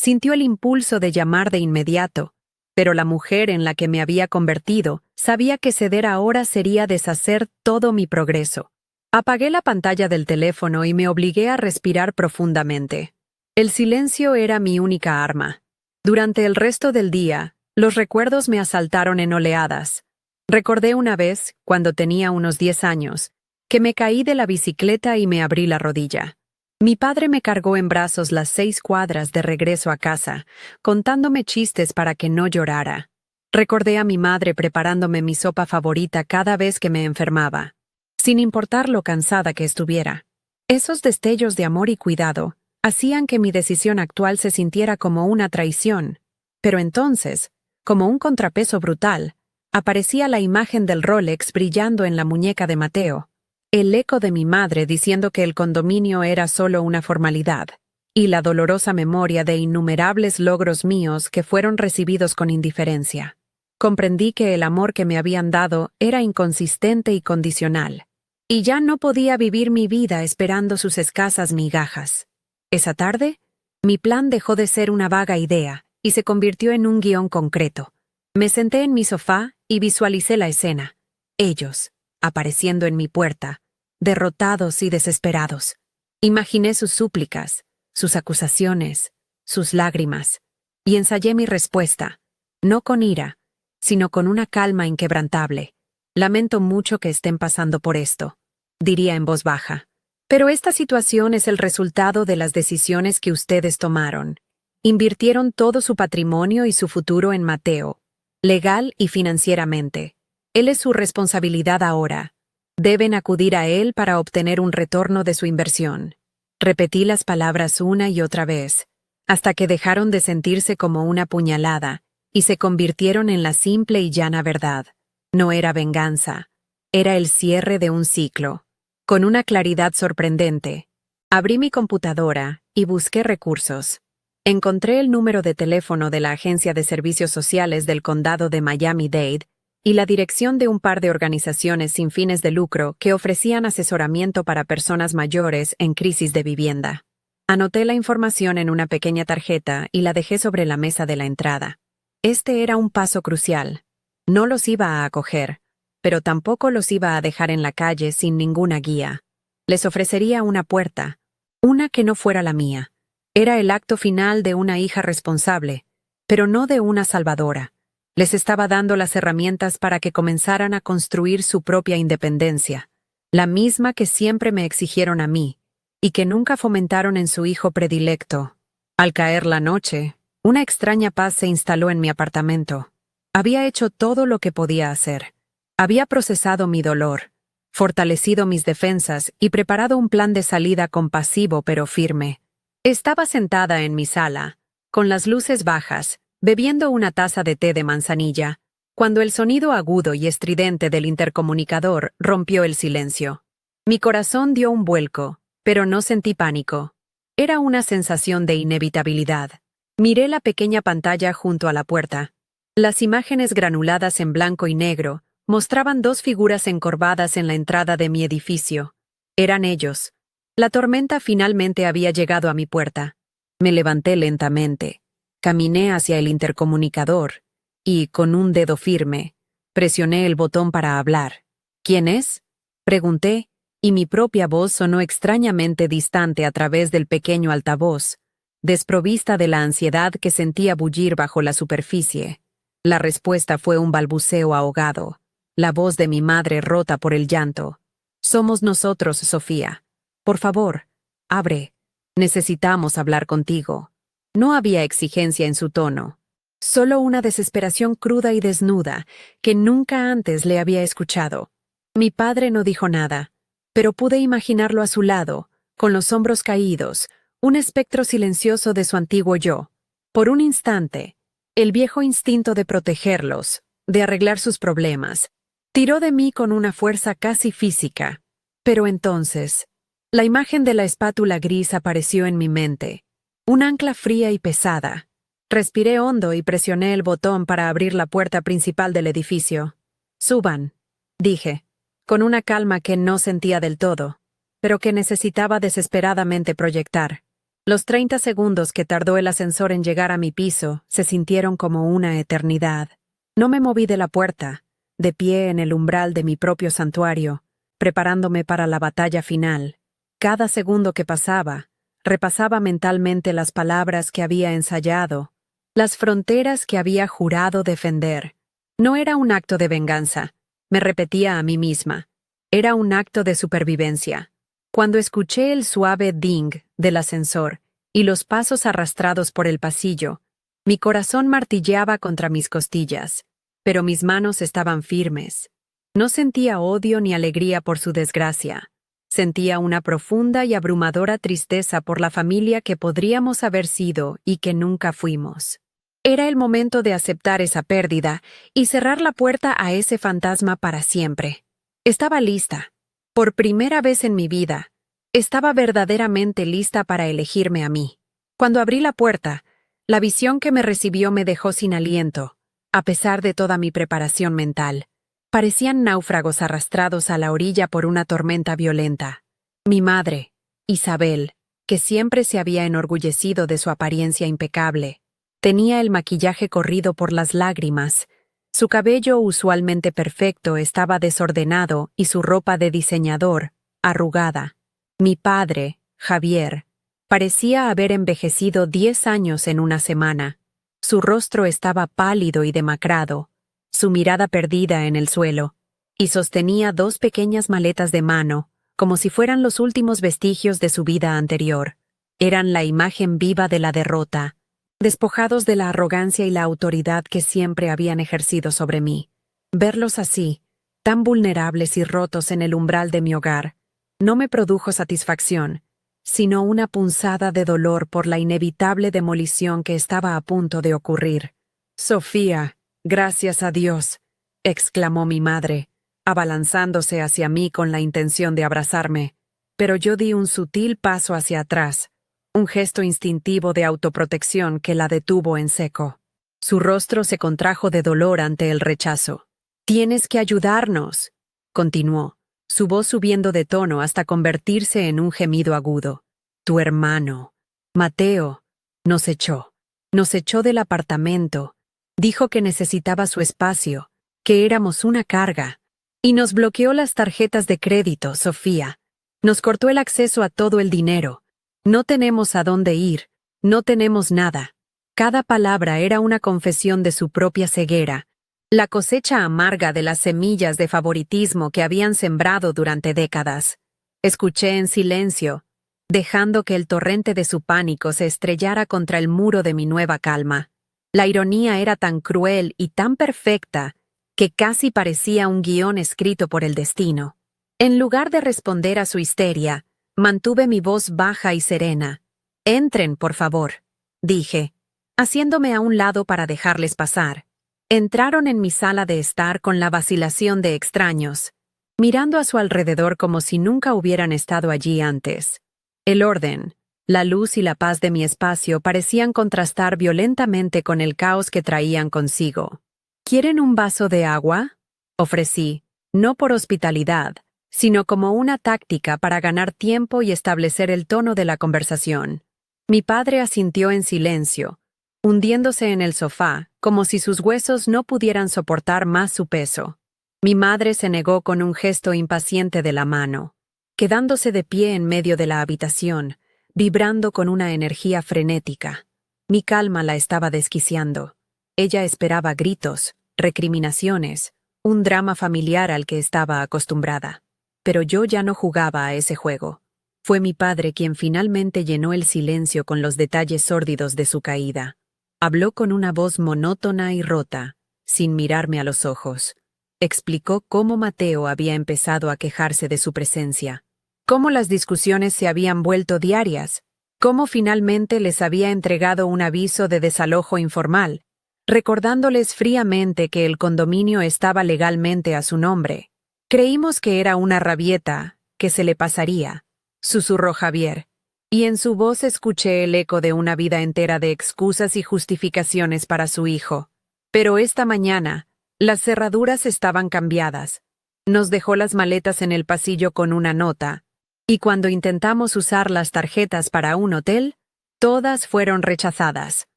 Sintió el impulso de llamar de inmediato, pero la mujer en la que me había convertido sabía que ceder ahora sería deshacer todo mi progreso. Apagué la pantalla del teléfono y me obligué a respirar profundamente. El silencio era mi única arma. Durante el resto del día, los recuerdos me asaltaron en oleadas. Recordé una vez, cuando tenía unos 10 años, que me caí de la bicicleta y me abrí la rodilla. Mi padre me cargó en brazos las 6 cuadras de regreso a casa, contándome chistes para que no llorara. Recordé a mi madre preparándome mi sopa favorita cada vez que me enfermaba, sin importar lo cansada que estuviera. Esos destellos de amor y cuidado hacían que mi decisión actual se sintiera como una traición, pero entonces, como un contrapeso brutal, aparecía la imagen del Rolex brillando en la muñeca de Mateo, el eco de mi madre diciendo que el condominio era solo una formalidad, y la dolorosa memoria de innumerables logros míos que fueron recibidos con indiferencia. Comprendí que el amor que me habían dado era inconsistente y condicional, y ya no podía vivir mi vida esperando sus escasas migajas. Esa tarde, mi plan dejó de ser una vaga idea y se convirtió en un guión concreto. Me senté en mi sofá y visualicé la escena. Ellos, apareciendo en mi puerta, derrotados y desesperados. Imaginé sus súplicas, sus acusaciones, sus lágrimas, y ensayé mi respuesta, no con ira, sino con una calma inquebrantable. Lamento mucho que estén pasando por esto, diría en voz baja. Pero esta situación es el resultado de las decisiones que ustedes tomaron. Invirtieron todo su patrimonio y su futuro en Mateo, legal y financieramente. Él es su responsabilidad ahora. Deben acudir a él para obtener un retorno de su inversión. Repetí las palabras una y otra vez, hasta que dejaron de sentirse como una puñalada y se convirtieron en la simple y llana verdad. No era venganza, era el cierre de un ciclo. Con una claridad sorprendente, abrí mi computadora y busqué recursos. Encontré el número de teléfono de la Agencia de Servicios Sociales del Condado de Miami-Dade y la dirección de un par de organizaciones sin fines de lucro que ofrecían asesoramiento para personas mayores en crisis de vivienda. Anoté la información en una pequeña tarjeta y la dejé sobre la mesa de la entrada. Este era un paso crucial. No los iba a acoger, pero tampoco los iba a dejar en la calle sin ninguna guía. Les ofrecería una puerta, una que no fuera la mía. Era el acto final de una hija responsable, pero no de una salvadora. Les estaba dando las herramientas para que comenzaran a construir su propia independencia, la misma que siempre me exigieron a mí, y que nunca fomentaron en su hijo predilecto. Al caer la noche, una extraña paz se instaló en mi apartamento. Había hecho todo lo que podía hacer. Había procesado mi dolor, fortalecido mis defensas y preparado un plan de salida compasivo pero firme. Estaba sentada en mi sala, con las luces bajas, bebiendo una taza de té de manzanilla, cuando el sonido agudo y estridente del intercomunicador rompió el silencio. Mi corazón dio un vuelco, pero no sentí pánico. Era una sensación de inevitabilidad. Miré la pequeña pantalla junto a la puerta. Las imágenes granuladas en blanco y negro mostraban 2 figuras encorvadas en la entrada de mi edificio. Eran ellos. La tormenta finalmente había llegado a mi puerta. Me levanté lentamente. Caminé hacia el intercomunicador y, con un dedo firme, presioné el botón para hablar. ¿Quién es?, pregunté, y mi propia voz sonó extrañamente distante a través del pequeño altavoz, desprovista de la ansiedad que sentía bullir bajo la superficie. La respuesta fue un balbuceo ahogado, la voz de mi madre rota por el llanto. «Somos nosotros, Sofía. Por favor, abre. Necesitamos hablar contigo». No había exigencia en su tono, solo una desesperación cruda y desnuda que nunca antes le había escuchado. Mi padre no dijo nada, pero pude imaginarlo a su lado, con los hombros caídos, un espectro silencioso de su antiguo yo. Por un instante, el viejo instinto de protegerlos, de arreglar sus problemas, tiró de mí con una fuerza casi física. Pero entonces, la imagen de la espátula gris apareció en mi mente. Un ancla fría y pesada. Respiré hondo y presioné el botón para abrir la puerta principal del edificio. «Suban», dije, con una calma que no sentía del todo, pero que necesitaba desesperadamente proyectar. Los 30 segundos que tardó el ascensor en llegar a mi piso se sintieron como una eternidad. No me moví de la puerta, de pie en el umbral de mi propio santuario, preparándome para la batalla final. Cada segundo que pasaba, repasaba mentalmente las palabras que había ensayado, las fronteras que había jurado defender. No era un acto de venganza, me repetía a mí misma. Era un acto de supervivencia. Cuando escuché el suave ding del ascensor y los pasos arrastrados por el pasillo, mi corazón martilleaba contra mis costillas, pero mis manos estaban firmes. No sentía odio ni alegría por su desgracia. Sentía una profunda y abrumadora tristeza por la familia que podríamos haber sido y que nunca fuimos. Era el momento de aceptar esa pérdida y cerrar la puerta a ese fantasma para siempre. Estaba lista. Por primera vez en mi vida, estaba verdaderamente lista para elegirme a mí. Cuando abrí la puerta, la visión que me recibió me dejó sin aliento, a pesar de toda mi preparación mental. Parecían náufragos arrastrados a la orilla por una tormenta violenta. Mi madre, Isabel, que siempre se había enorgullecido de su apariencia impecable, tenía el maquillaje corrido por las lágrimas. Su cabello usualmente perfecto estaba desordenado y su ropa de diseñador, arrugada. Mi padre, Javier, parecía haber envejecido 10 años en una semana. Su rostro estaba pálido y demacrado, su mirada perdida en el suelo, y sostenía 2 pequeñas maletas de mano, como si fueran los últimos vestigios de su vida anterior. Eran la imagen viva de la derrota, despojados de la arrogancia y la autoridad que siempre habían ejercido sobre mí. Verlos así, tan vulnerables y rotos en el umbral de mi hogar, no me produjo satisfacción, sino una punzada de dolor por la inevitable demolición que estaba a punto de ocurrir. «Sofía, gracias a Dios», exclamó mi madre, abalanzándose hacia mí con la intención de abrazarme, pero yo di un sutil paso hacia atrás, un gesto instintivo de autoprotección que la detuvo en seco. Su rostro se contrajo de dolor ante el rechazo. «Tienes que ayudarnos», continuó, su voz subiendo de tono hasta convertirse en un gemido agudo. «Tu hermano, Mateo, nos echó. Nos echó del apartamento. Dijo que necesitaba su espacio, que éramos una carga. Y nos bloqueó las tarjetas de crédito, Sofía. Nos cortó el acceso a todo el dinero. No tenemos a dónde ir, no tenemos nada». Cada palabra era una confesión de su propia ceguera, la cosecha amarga de las semillas de favoritismo que habían sembrado durante décadas. Escuché en silencio, dejando que el torrente de su pánico se estrellara contra el muro de mi nueva calma. La ironía era tan cruel y tan perfecta que casi parecía un guión escrito por el destino. En lugar de responder a su histeria, mantuve mi voz baja y serena. «Entren, por favor», dije, haciéndome a un lado para dejarles pasar. Entraron en mi sala de estar con la vacilación de extraños, mirando a su alrededor como si nunca hubieran estado allí antes. El orden, la luz y la paz de mi espacio parecían contrastar violentamente con el caos que traían consigo. «¿Quieren un vaso de agua?», ofrecí, no por hospitalidad, sino como una táctica para ganar tiempo y establecer el tono de la conversación. Mi padre asintió en silencio, hundiéndose en el sofá, como si sus huesos no pudieran soportar más su peso. Mi madre se negó con un gesto impaciente de la mano, quedándose de pie en medio de la habitación, vibrando con una energía frenética. Mi calma la estaba desquiciando. Ella esperaba gritos, recriminaciones, un drama familiar al que estaba acostumbrada. Pero yo ya no jugaba a ese juego. Fue mi padre quien finalmente llenó el silencio con los detalles sórdidos de su caída. Habló con una voz monótona y rota, sin mirarme a los ojos. Explicó cómo Mateo había empezado a quejarse de su presencia, cómo las discusiones se habían vuelto diarias, cómo finalmente les había entregado un aviso de desalojo informal, recordándoles fríamente que el condominio estaba legalmente a su nombre. «Creímos que era una rabieta, que se le pasaría», susurró Javier, y en su voz escuché el eco de una vida entera de excusas y justificaciones para su hijo. Pero esta mañana, las cerraduras estaban cambiadas. Nos dejó las maletas en el pasillo con una nota, y cuando intentamos usar las tarjetas para un hotel, Todas fueron rechazadas.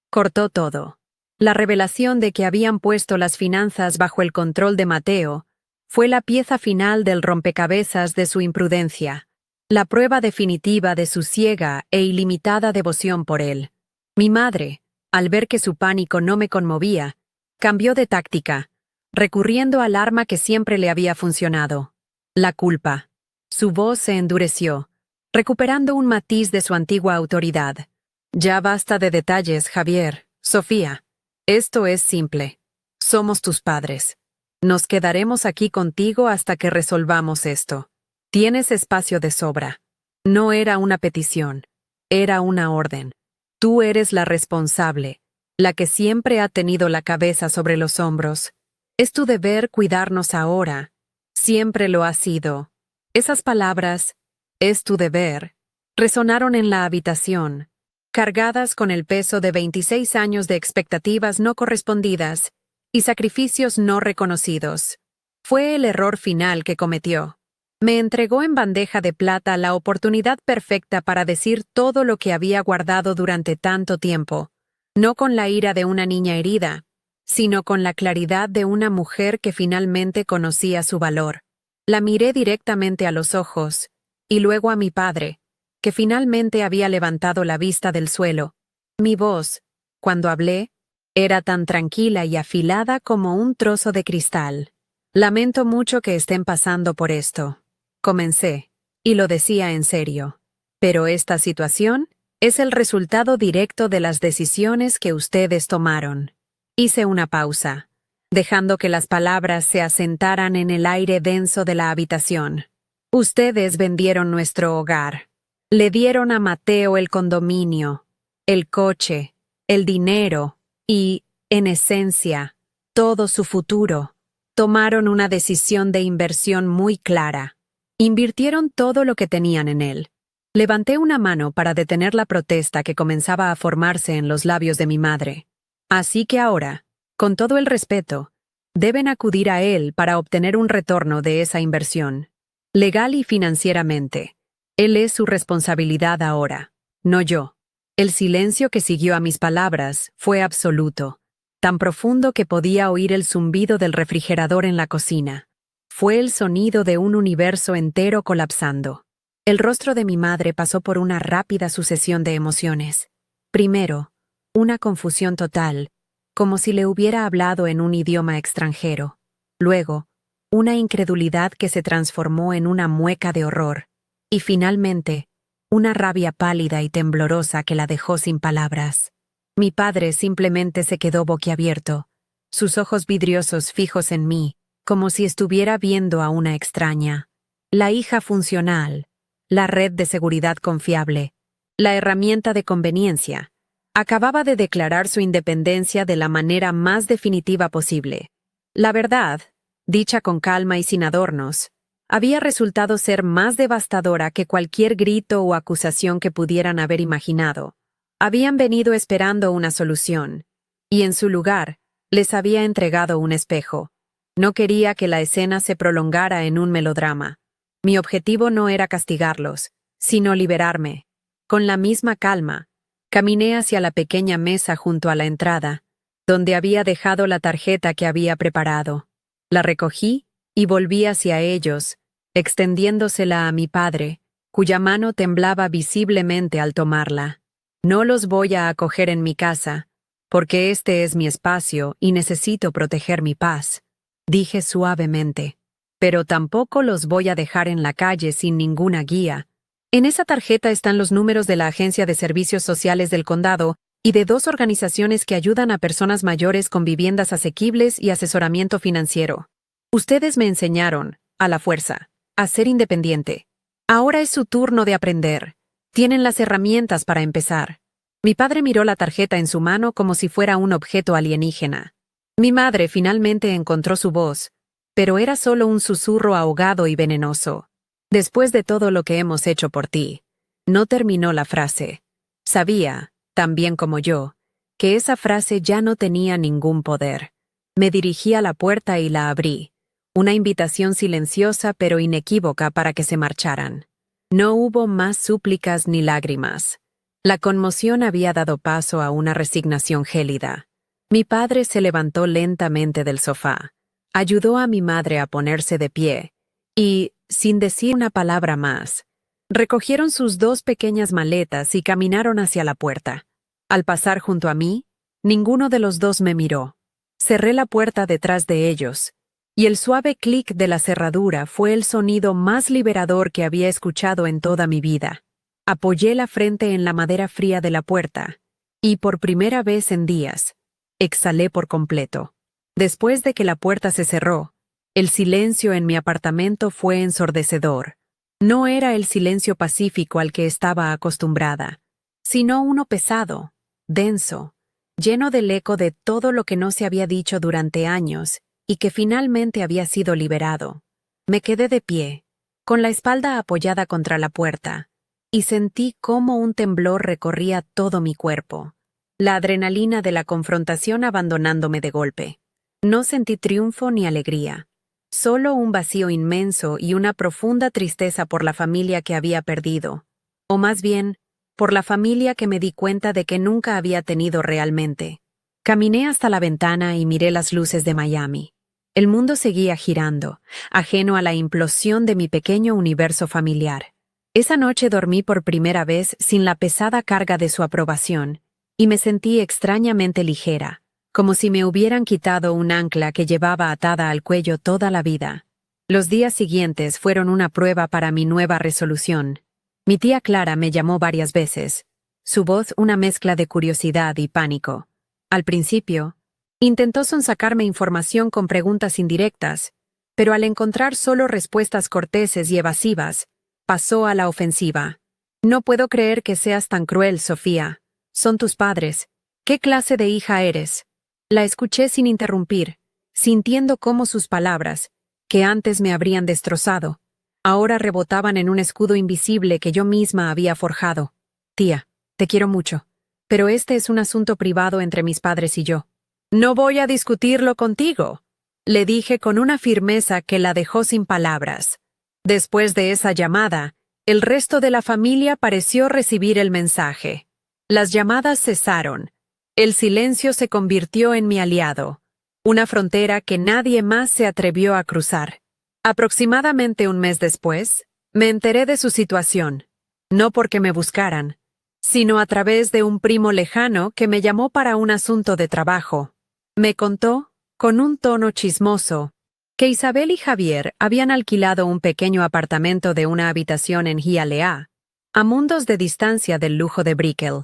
Cortó todo. La revelación de que habían puesto las finanzas bajo el control de Mateo fue la pieza final del rompecabezas de su imprudencia, la prueba definitiva de su ciega e ilimitada devoción por él. Mi madre, al ver que su pánico no me conmovía, cambió de táctica, recurriendo al arma que siempre le había funcionado: la culpa. Su voz se endureció, recuperando un matiz de su antigua autoridad. Ya basta de detalles, Javier. Sofía, esto es simple. Somos tus padres. Nos quedaremos aquí contigo hasta que resolvamos esto. Tienes espacio de sobra. No era una petición, era una orden. Tú eres la responsable, la que siempre ha tenido la cabeza sobre los hombros. Es tu deber cuidarnos ahora. Siempre lo ha sido. Esas palabras, es tu deber, resonaron en la habitación, cargadas con el peso de 26 años de expectativas no correspondidas y sacrificios no reconocidos. Fue el error final que cometió. Me entregó en bandeja de plata la oportunidad perfecta para decir todo lo que había guardado durante tanto tiempo, no con la ira de una niña herida, sino con la claridad de una mujer que finalmente conocía su valor. La miré directamente a los ojos, y luego a mi padre, que finalmente había levantado la vista del suelo. Mi voz, cuando hablé, era tan tranquila y afilada como un trozo de cristal. Lamento mucho que estén pasando por esto. Comencé, y lo decía en serio. Pero esta situación es el resultado directo de las decisiones que ustedes tomaron. Hice una pausa, dejando que las palabras se asentaran en el aire denso de la habitación. Ustedes vendieron nuestro hogar. Le dieron a Mateo el condominio, el coche, el dinero y, en esencia, todo su futuro. Tomaron una decisión de inversión muy clara. Invirtieron todo lo que tenían en él. Levanté una mano para detener la protesta que comenzaba a formarse en los labios de mi madre. Así que ahora, con todo el respeto, deben acudir a él para obtener un retorno de esa inversión, legal y financieramente. Él es su responsabilidad ahora, no yo. El silencio que siguió a mis palabras fue absoluto, tan profundo que podía oír el zumbido del refrigerador en la cocina. Fue el sonido de un universo entero colapsando. El rostro de mi madre pasó por una rápida sucesión de emociones. Primero, una confusión total, como si le hubiera hablado en un idioma extranjero. Luego, una incredulidad que se transformó en una mueca de horror. Y finalmente, una rabia pálida y temblorosa que la dejó sin palabras. Mi padre simplemente se quedó boquiabierto, sus ojos vidriosos fijos en mí, como si estuviera viendo a una extraña. La hija funcional, la red de seguridad confiable, la herramienta de conveniencia, acababa de declarar su independencia de la manera más definitiva posible. La verdad, dicha con calma y sin adornos, había resultado ser más devastadora que cualquier grito o acusación que pudieran haber imaginado. Habían venido esperando una solución, y en su lugar, les había entregado un espejo. No quería que la escena se prolongara en un melodrama. Mi objetivo no era castigarlos, sino liberarme. Con la misma calma, caminé hacia la pequeña mesa junto a la entrada, donde había dejado la tarjeta que había preparado. La recogí y volví hacia ellos, extendiéndosela a mi padre, cuya mano temblaba visiblemente al tomarla. No los voy a acoger en mi casa, porque este es mi espacio y necesito proteger mi paz, dije suavemente. Pero tampoco los voy a dejar en la calle sin ninguna guía. En esa tarjeta están los números de la Agencia de Servicios Sociales del Condado y de 2 organizaciones que ayudan a personas mayores con viviendas asequibles y asesoramiento financiero. Ustedes me enseñaron, a la fuerza, a ser independiente. Ahora es su turno de aprender. Tienen las herramientas para empezar. Mi padre miró la tarjeta en su mano como si fuera un objeto alienígena. Mi madre finalmente encontró su voz, pero era solo un susurro ahogado y venenoso. Después de todo lo que hemos hecho por ti. No terminó la frase. Sabía, tan bien como yo, que esa frase ya no tenía ningún poder. Me dirigí a la puerta y la abrí. Una invitación silenciosa pero inequívoca para que se marcharan. No hubo más súplicas ni lágrimas. La conmoción había dado paso a una resignación gélida. Mi padre se levantó lentamente del sofá, ayudó a mi madre a ponerse de pie y, sin decir una palabra más, recogieron sus dos pequeñas maletas y caminaron hacia la puerta. Al pasar junto a mí, ninguno de los dos me miró. Cerré la puerta detrás de ellos, y el suave clic de la cerradura fue el sonido más liberador que había escuchado en toda mi vida. Apoyé la frente en la madera fría de la puerta, y por primera vez en días, exhalé por completo. Después de que la puerta se cerró, el silencio en mi apartamento fue ensordecedor. No era el silencio pacífico al que estaba acostumbrada, sino uno pesado, denso, lleno del eco de todo lo que no se había dicho durante años y que finalmente había sido liberado. Me quedé de pie, con la espalda apoyada contra la puerta, y sentí cómo un temblor recorría todo mi cuerpo, la adrenalina de la confrontación abandonándome de golpe. No sentí triunfo ni alegría, solo un vacío inmenso y una profunda tristeza por la familia que había perdido, o más bien, por la familia que me di cuenta de que nunca había tenido realmente. Caminé hasta la ventana y miré las luces de Miami. El mundo seguía girando, ajeno a la implosión de mi pequeño universo familiar. Esa noche dormí por primera vez sin la pesada carga de su aprobación, y me sentí extrañamente ligera, como si me hubieran quitado un ancla que llevaba atada al cuello toda la vida. Los días siguientes fueron una prueba para mi nueva resolución. Mi tía Clara me llamó varias veces, su voz una mezcla de curiosidad y pánico. Al principio, intentó sonsacarme información con preguntas indirectas, pero al encontrar solo respuestas corteses y evasivas, pasó a la ofensiva. No puedo creer que seas tan cruel, Sofía. Son tus padres. ¿Qué clase de hija eres? La escuché sin interrumpir, sintiendo cómo sus palabras, que antes me habrían destrozado, ahora rebotaban en un escudo invisible que yo misma había forjado. Tía, te quiero mucho, pero este es un asunto privado entre mis padres y yo. No voy a discutirlo contigo, le dije con una firmeza que la dejó sin palabras. Después de esa llamada, el resto de la familia pareció recibir el mensaje. Las llamadas cesaron. El silencio se convirtió en mi aliado, una frontera que nadie más se atrevió a cruzar. Aproximadamente un mes después, me enteré de su situación, no porque me buscaran, sino a través de un primo lejano que me llamó para un asunto de trabajo. Me contó, con un tono chismoso, que Isabel y Javier habían alquilado un pequeño apartamento de una habitación en Hialeah, a mundos de distancia del lujo de Brickell.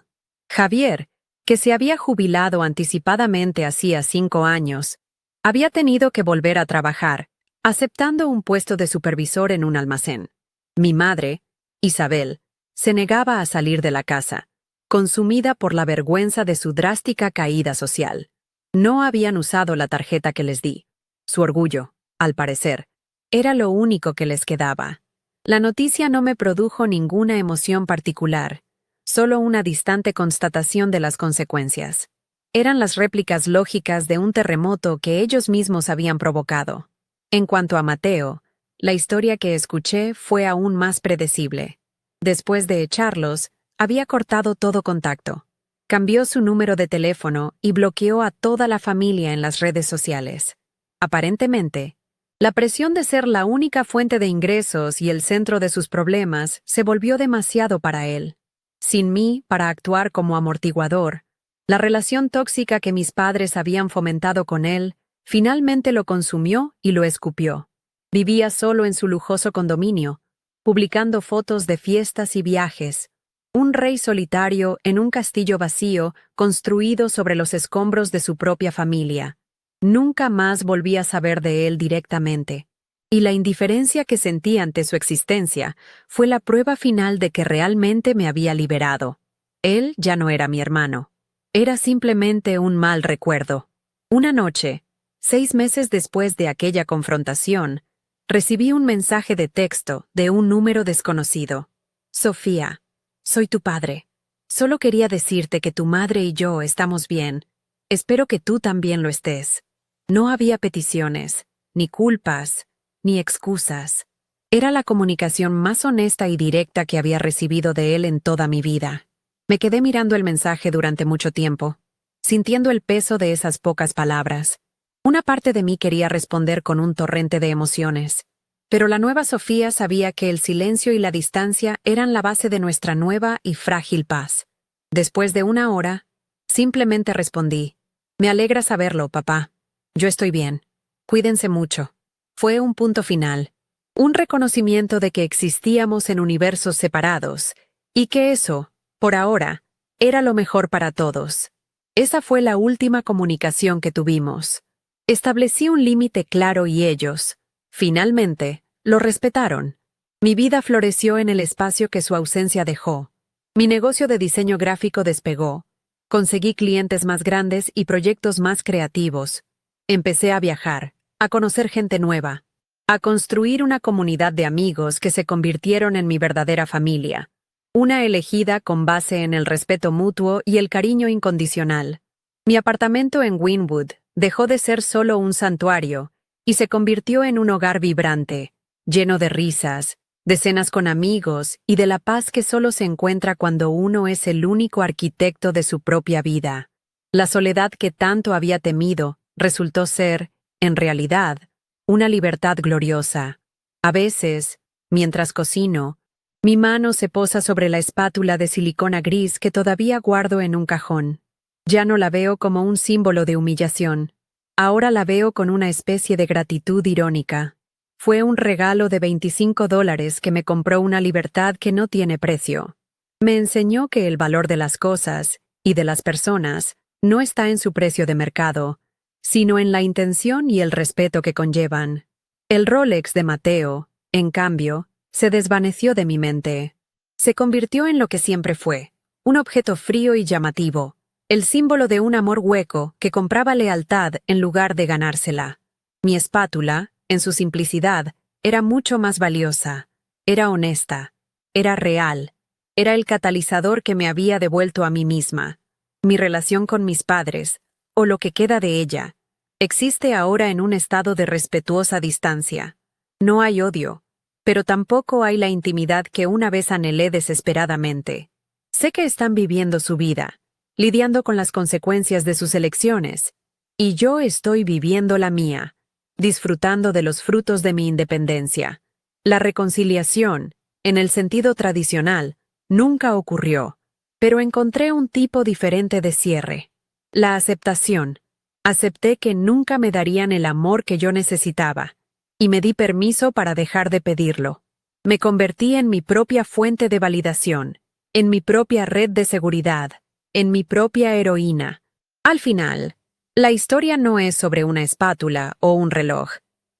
Javier, que se había jubilado anticipadamente hacía 5 años, había tenido que volver a trabajar, aceptando un puesto de supervisor en un almacén. Mi madre, Isabel, se negaba a salir de la casa, consumida por la vergüenza de su drástica caída social. No habían usado la tarjeta que les di. Su orgullo, al parecer, era lo único que les quedaba. La noticia no me produjo ninguna emoción particular, solo una distante constatación de las consecuencias. Eran las réplicas lógicas de un terremoto que ellos mismos habían provocado. En cuanto a Mateo, la historia que escuché fue aún más predecible. Después de echarlos, había cortado todo contacto. Cambió su número de teléfono y bloqueó a toda la familia en las redes sociales. Aparentemente, la presión de ser la única fuente de ingresos y el centro de sus problemas se volvió demasiado para él. Sin mí, para actuar como amortiguador, la relación tóxica que mis padres habían fomentado con él finalmente lo consumió y lo escupió. Vivía solo en su lujoso condominio, publicando fotos de fiestas y viajes, un rey solitario en un castillo vacío construido sobre los escombros de su propia familia. Nunca más volví a saber de él directamente, y la indiferencia que sentí ante su existencia fue la prueba final de que realmente me había liberado. Él ya no era mi hermano. Era simplemente un mal recuerdo. Una noche, 6 meses después de aquella confrontación, recibí un mensaje de texto de un número desconocido. Sofía, soy tu padre. Solo quería decirte que tu madre y yo estamos bien. Espero que tú también lo estés. No había peticiones, ni culpas, ni excusas. Era la comunicación más honesta y directa que había recibido de él en toda mi vida. Me quedé mirando el mensaje durante mucho tiempo, sintiendo el peso de esas pocas palabras. Una parte de mí quería responder con un torrente de emociones, pero la nueva Sofía sabía que el silencio y la distancia eran la base de nuestra nueva y frágil paz. Después de una hora, simplemente respondí: «Me alegra saberlo, papá. Yo estoy bien. Cuídense mucho». Fue un punto final, un reconocimiento de que existíamos en universos separados, y que eso, por ahora, era lo mejor para todos. Esa fue la última comunicación que tuvimos. Establecí un límite claro y ellos, finalmente, lo respetaron. Mi vida floreció en el espacio que su ausencia dejó. Mi negocio de diseño gráfico despegó. Conseguí clientes más grandes y proyectos más creativos. Empecé a viajar, a conocer gente nueva, a construir una comunidad de amigos que se convirtieron en mi verdadera familia. Una elegida con base en el respeto mutuo y el cariño incondicional. Mi apartamento en Wynwood dejó de ser solo un santuario y se convirtió en un hogar vibrante, lleno de risas, de cenas con amigos y de la paz que solo se encuentra cuando uno es el único arquitecto de su propia vida. La soledad que tanto había temido resultó ser, en realidad, una libertad gloriosa. A veces, mientras cocino, mi mano se posa sobre la espátula de silicona gris que todavía guardo en un cajón. Ya no la veo como un símbolo de humillación. Ahora la veo con una especie de gratitud irónica. Fue un regalo de $25 que me compró una libertad que no tiene precio. Me enseñó que el valor de las cosas, y de las personas, no está en su precio de mercado, sino en la intención y el respeto que conllevan. El Rolex de Mateo, en cambio, se desvaneció de mi mente. Se convirtió en lo que siempre fue, un objeto frío y llamativo, el símbolo de un amor hueco que compraba lealtad en lugar de ganársela. Mi espátula, en su simplicidad, era mucho más valiosa. Era honesta. Era real. Era el catalizador que me había devuelto a mí misma. Mi relación con mis padres, o lo que queda de ella, existe ahora en un estado de respetuosa distancia. No hay odio, pero tampoco hay la intimidad que una vez anhelé desesperadamente. Sé que están viviendo su vida, lidiando con las consecuencias de sus elecciones, y yo estoy viviendo la mía, disfrutando de los frutos de mi independencia. La reconciliación, en el sentido tradicional, nunca ocurrió, pero encontré un tipo diferente de cierre. La aceptación. Acepté que nunca me darían el amor que yo necesitaba, y me di permiso para dejar de pedirlo. Me convertí en mi propia fuente de validación, en mi propia red de seguridad, en mi propia heroína. Al final, la historia no es sobre una espátula o un reloj.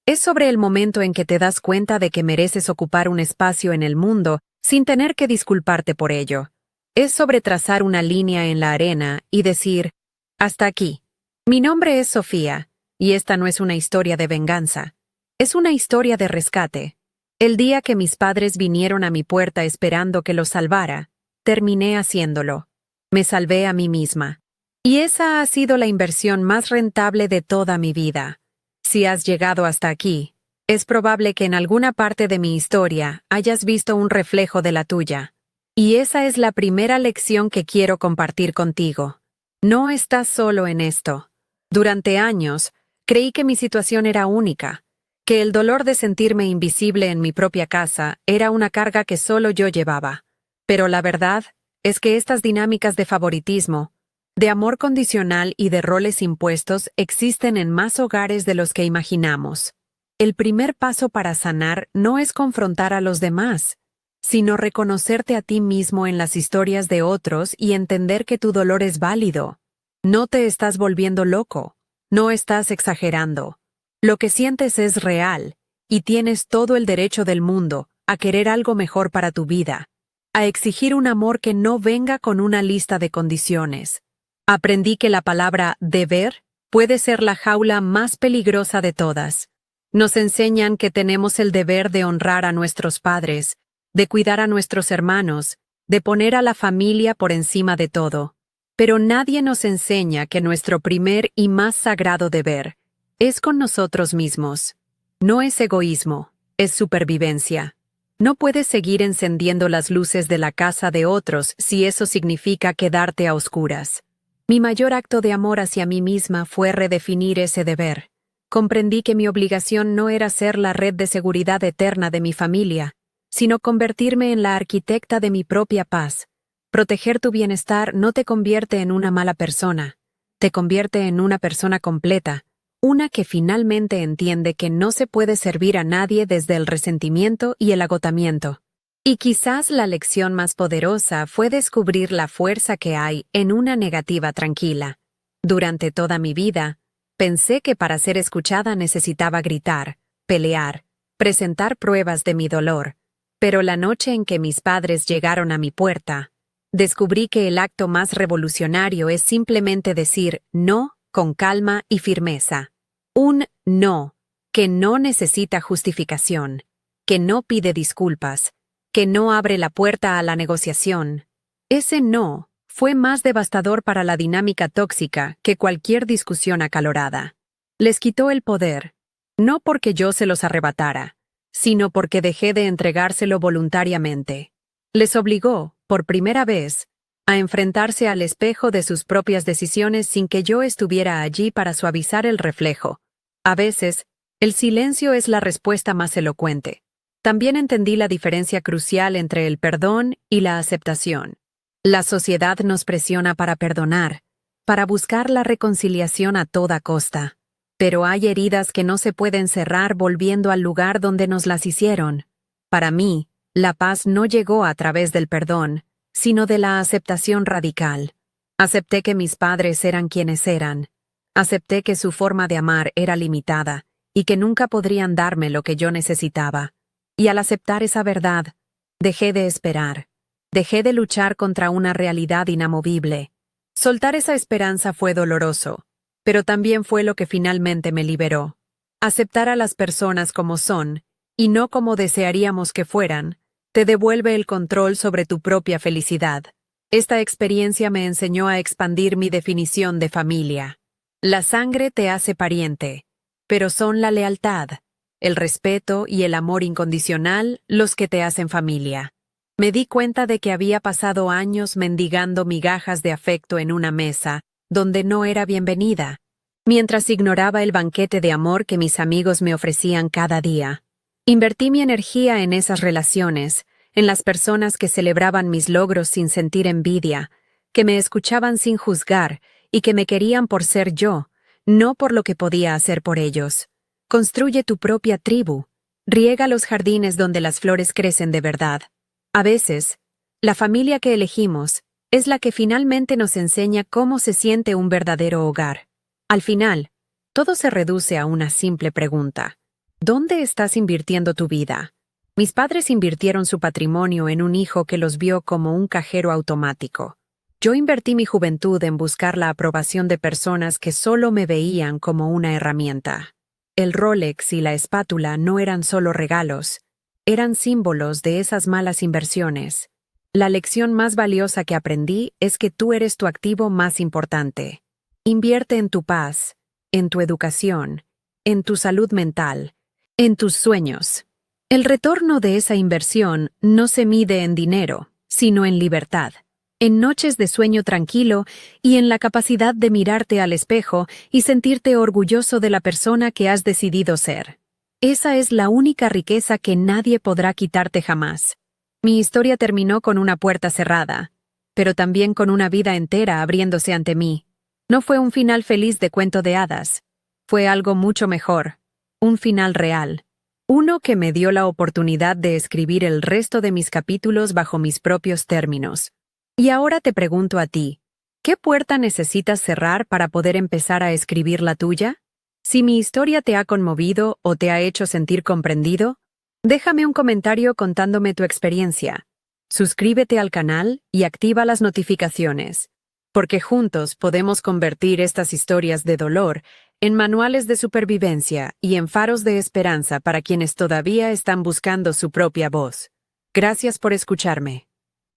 Es sobre el momento en que te das cuenta de que mereces ocupar un espacio en el mundo sin tener que disculparte por ello. Es sobre trazar una línea en la arena y decir: hasta aquí. Mi nombre es Sofía, y esta no es una historia de venganza. Es una historia de rescate. El día que mis padres vinieron a mi puerta esperando que los salvara, terminé haciéndolo. Me salvé a mí misma. Y esa ha sido la inversión más rentable de toda mi vida. Si has llegado hasta aquí, es probable que en alguna parte de mi historia hayas visto un reflejo de la tuya. Y esa es la primera lección que quiero compartir contigo. No estás solo en esto. Durante años, creí que mi situación era única, que el dolor de sentirme invisible en mi propia casa era una carga que solo yo llevaba. Pero la verdad es que estas dinámicas de favoritismo, de amor condicional y de roles impuestos existen en más hogares de los que imaginamos. El primer paso para sanar no es confrontar a los demás, sino reconocerte a ti mismo en las historias de otros y entender que tu dolor es válido. No te estás volviendo loco, no estás exagerando. Lo que sientes es real, y tienes todo el derecho del mundo a querer algo mejor para tu vida, a exigir un amor que no venga con una lista de condiciones. Aprendí que la palabra deber puede ser la jaula más peligrosa de todas. Nos enseñan que tenemos el deber de honrar a nuestros padres, de cuidar a nuestros hermanos, de poner a la familia por encima de todo. Pero nadie nos enseña que nuestro primer y más sagrado deber es con nosotros mismos. No es egoísmo, es supervivencia. No puedes seguir encendiendo las luces de la casa de otros si eso significa quedarte a oscuras. Mi mayor acto de amor hacia mí misma fue redefinir ese deber. Comprendí que mi obligación no era ser la red de seguridad eterna de mi familia, sino convertirme en la arquitecta de mi propia paz. Proteger tu bienestar no te convierte en una mala persona, te convierte en una persona completa, una que finalmente entiende que no se puede servir a nadie desde el resentimiento y el agotamiento. Y quizás la lección más poderosa fue descubrir la fuerza que hay en una negativa tranquila. Durante toda mi vida, pensé que para ser escuchada necesitaba gritar, pelear, presentar pruebas de mi dolor. Pero la noche en que mis padres llegaron a mi puerta, descubrí que el acto más revolucionario es simplemente decir no con calma y firmeza. Un no que no necesita justificación, que no pide disculpas, que no abre la puerta a la negociación. Ese no fue más devastador para la dinámica tóxica que cualquier discusión acalorada. Les quitó el poder, no porque yo se los arrebatara, sino porque dejé de entregárselo voluntariamente. Les obligó, por primera vez, a enfrentarse al espejo de sus propias decisiones sin que yo estuviera allí para suavizar el reflejo. A veces, el silencio es la respuesta más elocuente. También entendí la diferencia crucial entre el perdón y la aceptación. La sociedad nos presiona para perdonar, para buscar la reconciliación a toda costa. Pero hay heridas que no se pueden cerrar volviendo al lugar donde nos las hicieron. Para mí, la paz no llegó a través del perdón, sino de la aceptación radical. Acepté que mis padres eran quienes eran. Acepté que su forma de amar era limitada y que nunca podrían darme lo que yo necesitaba. Y al aceptar esa verdad, dejé de esperar. Dejé de luchar contra una realidad inamovible. Soltar esa esperanza fue doloroso, pero también fue lo que finalmente me liberó. Aceptar a las personas como son, y no como desearíamos que fueran, te devuelve el control sobre tu propia felicidad. Esta experiencia me enseñó a expandir mi definición de familia. La sangre te hace pariente, pero son la lealtad, el respeto y el amor incondicional los que te hacen familia. Me di cuenta de que había pasado años mendigando migajas de afecto en una mesa, donde no era bienvenida, mientras ignoraba el banquete de amor que mis amigos me ofrecían cada día. Invertí mi energía en esas relaciones, en las personas que celebraban mis logros sin sentir envidia, que me escuchaban sin juzgar y que me querían por ser yo, no por lo que podía hacer por ellos. Construye tu propia tribu. Riega los jardines donde las flores crecen de verdad. A veces, la familia que elegimos es la que finalmente nos enseña cómo se siente un verdadero hogar. Al final, todo se reduce a una simple pregunta. ¿Dónde estás invirtiendo tu vida? Mis padres invirtieron su patrimonio en un hijo que los vio como un cajero automático. Yo invertí mi juventud en buscar la aprobación de personas que solo me veían como una herramienta. El Rolex y la espátula no eran solo regalos, eran símbolos de esas malas inversiones. La lección más valiosa que aprendí es que tú eres tu activo más importante. Invierte en tu paz, en tu educación, en tu salud mental, en tus sueños. El retorno de esa inversión no se mide en dinero, sino en libertad, en noches de sueño tranquilo y en la capacidad de mirarte al espejo y sentirte orgulloso de la persona que has decidido ser. Esa es la única riqueza que nadie podrá quitarte jamás. Mi historia terminó con una puerta cerrada, pero también con una vida entera abriéndose ante mí. No fue un final feliz de cuento de hadas. Fue algo mucho mejor, un final real. Uno que me dio la oportunidad de escribir el resto de mis capítulos bajo mis propios términos. Y ahora te pregunto a ti, ¿qué puerta necesitas cerrar para poder empezar a escribir la tuya? Si mi historia te ha conmovido o te ha hecho sentir comprendido, déjame un comentario contándome tu experiencia. Suscríbete al canal y activa las notificaciones, porque juntos podemos convertir estas historias de dolor en manuales de supervivencia y en faros de esperanza para quienes todavía están buscando su propia voz. Gracias por escucharme.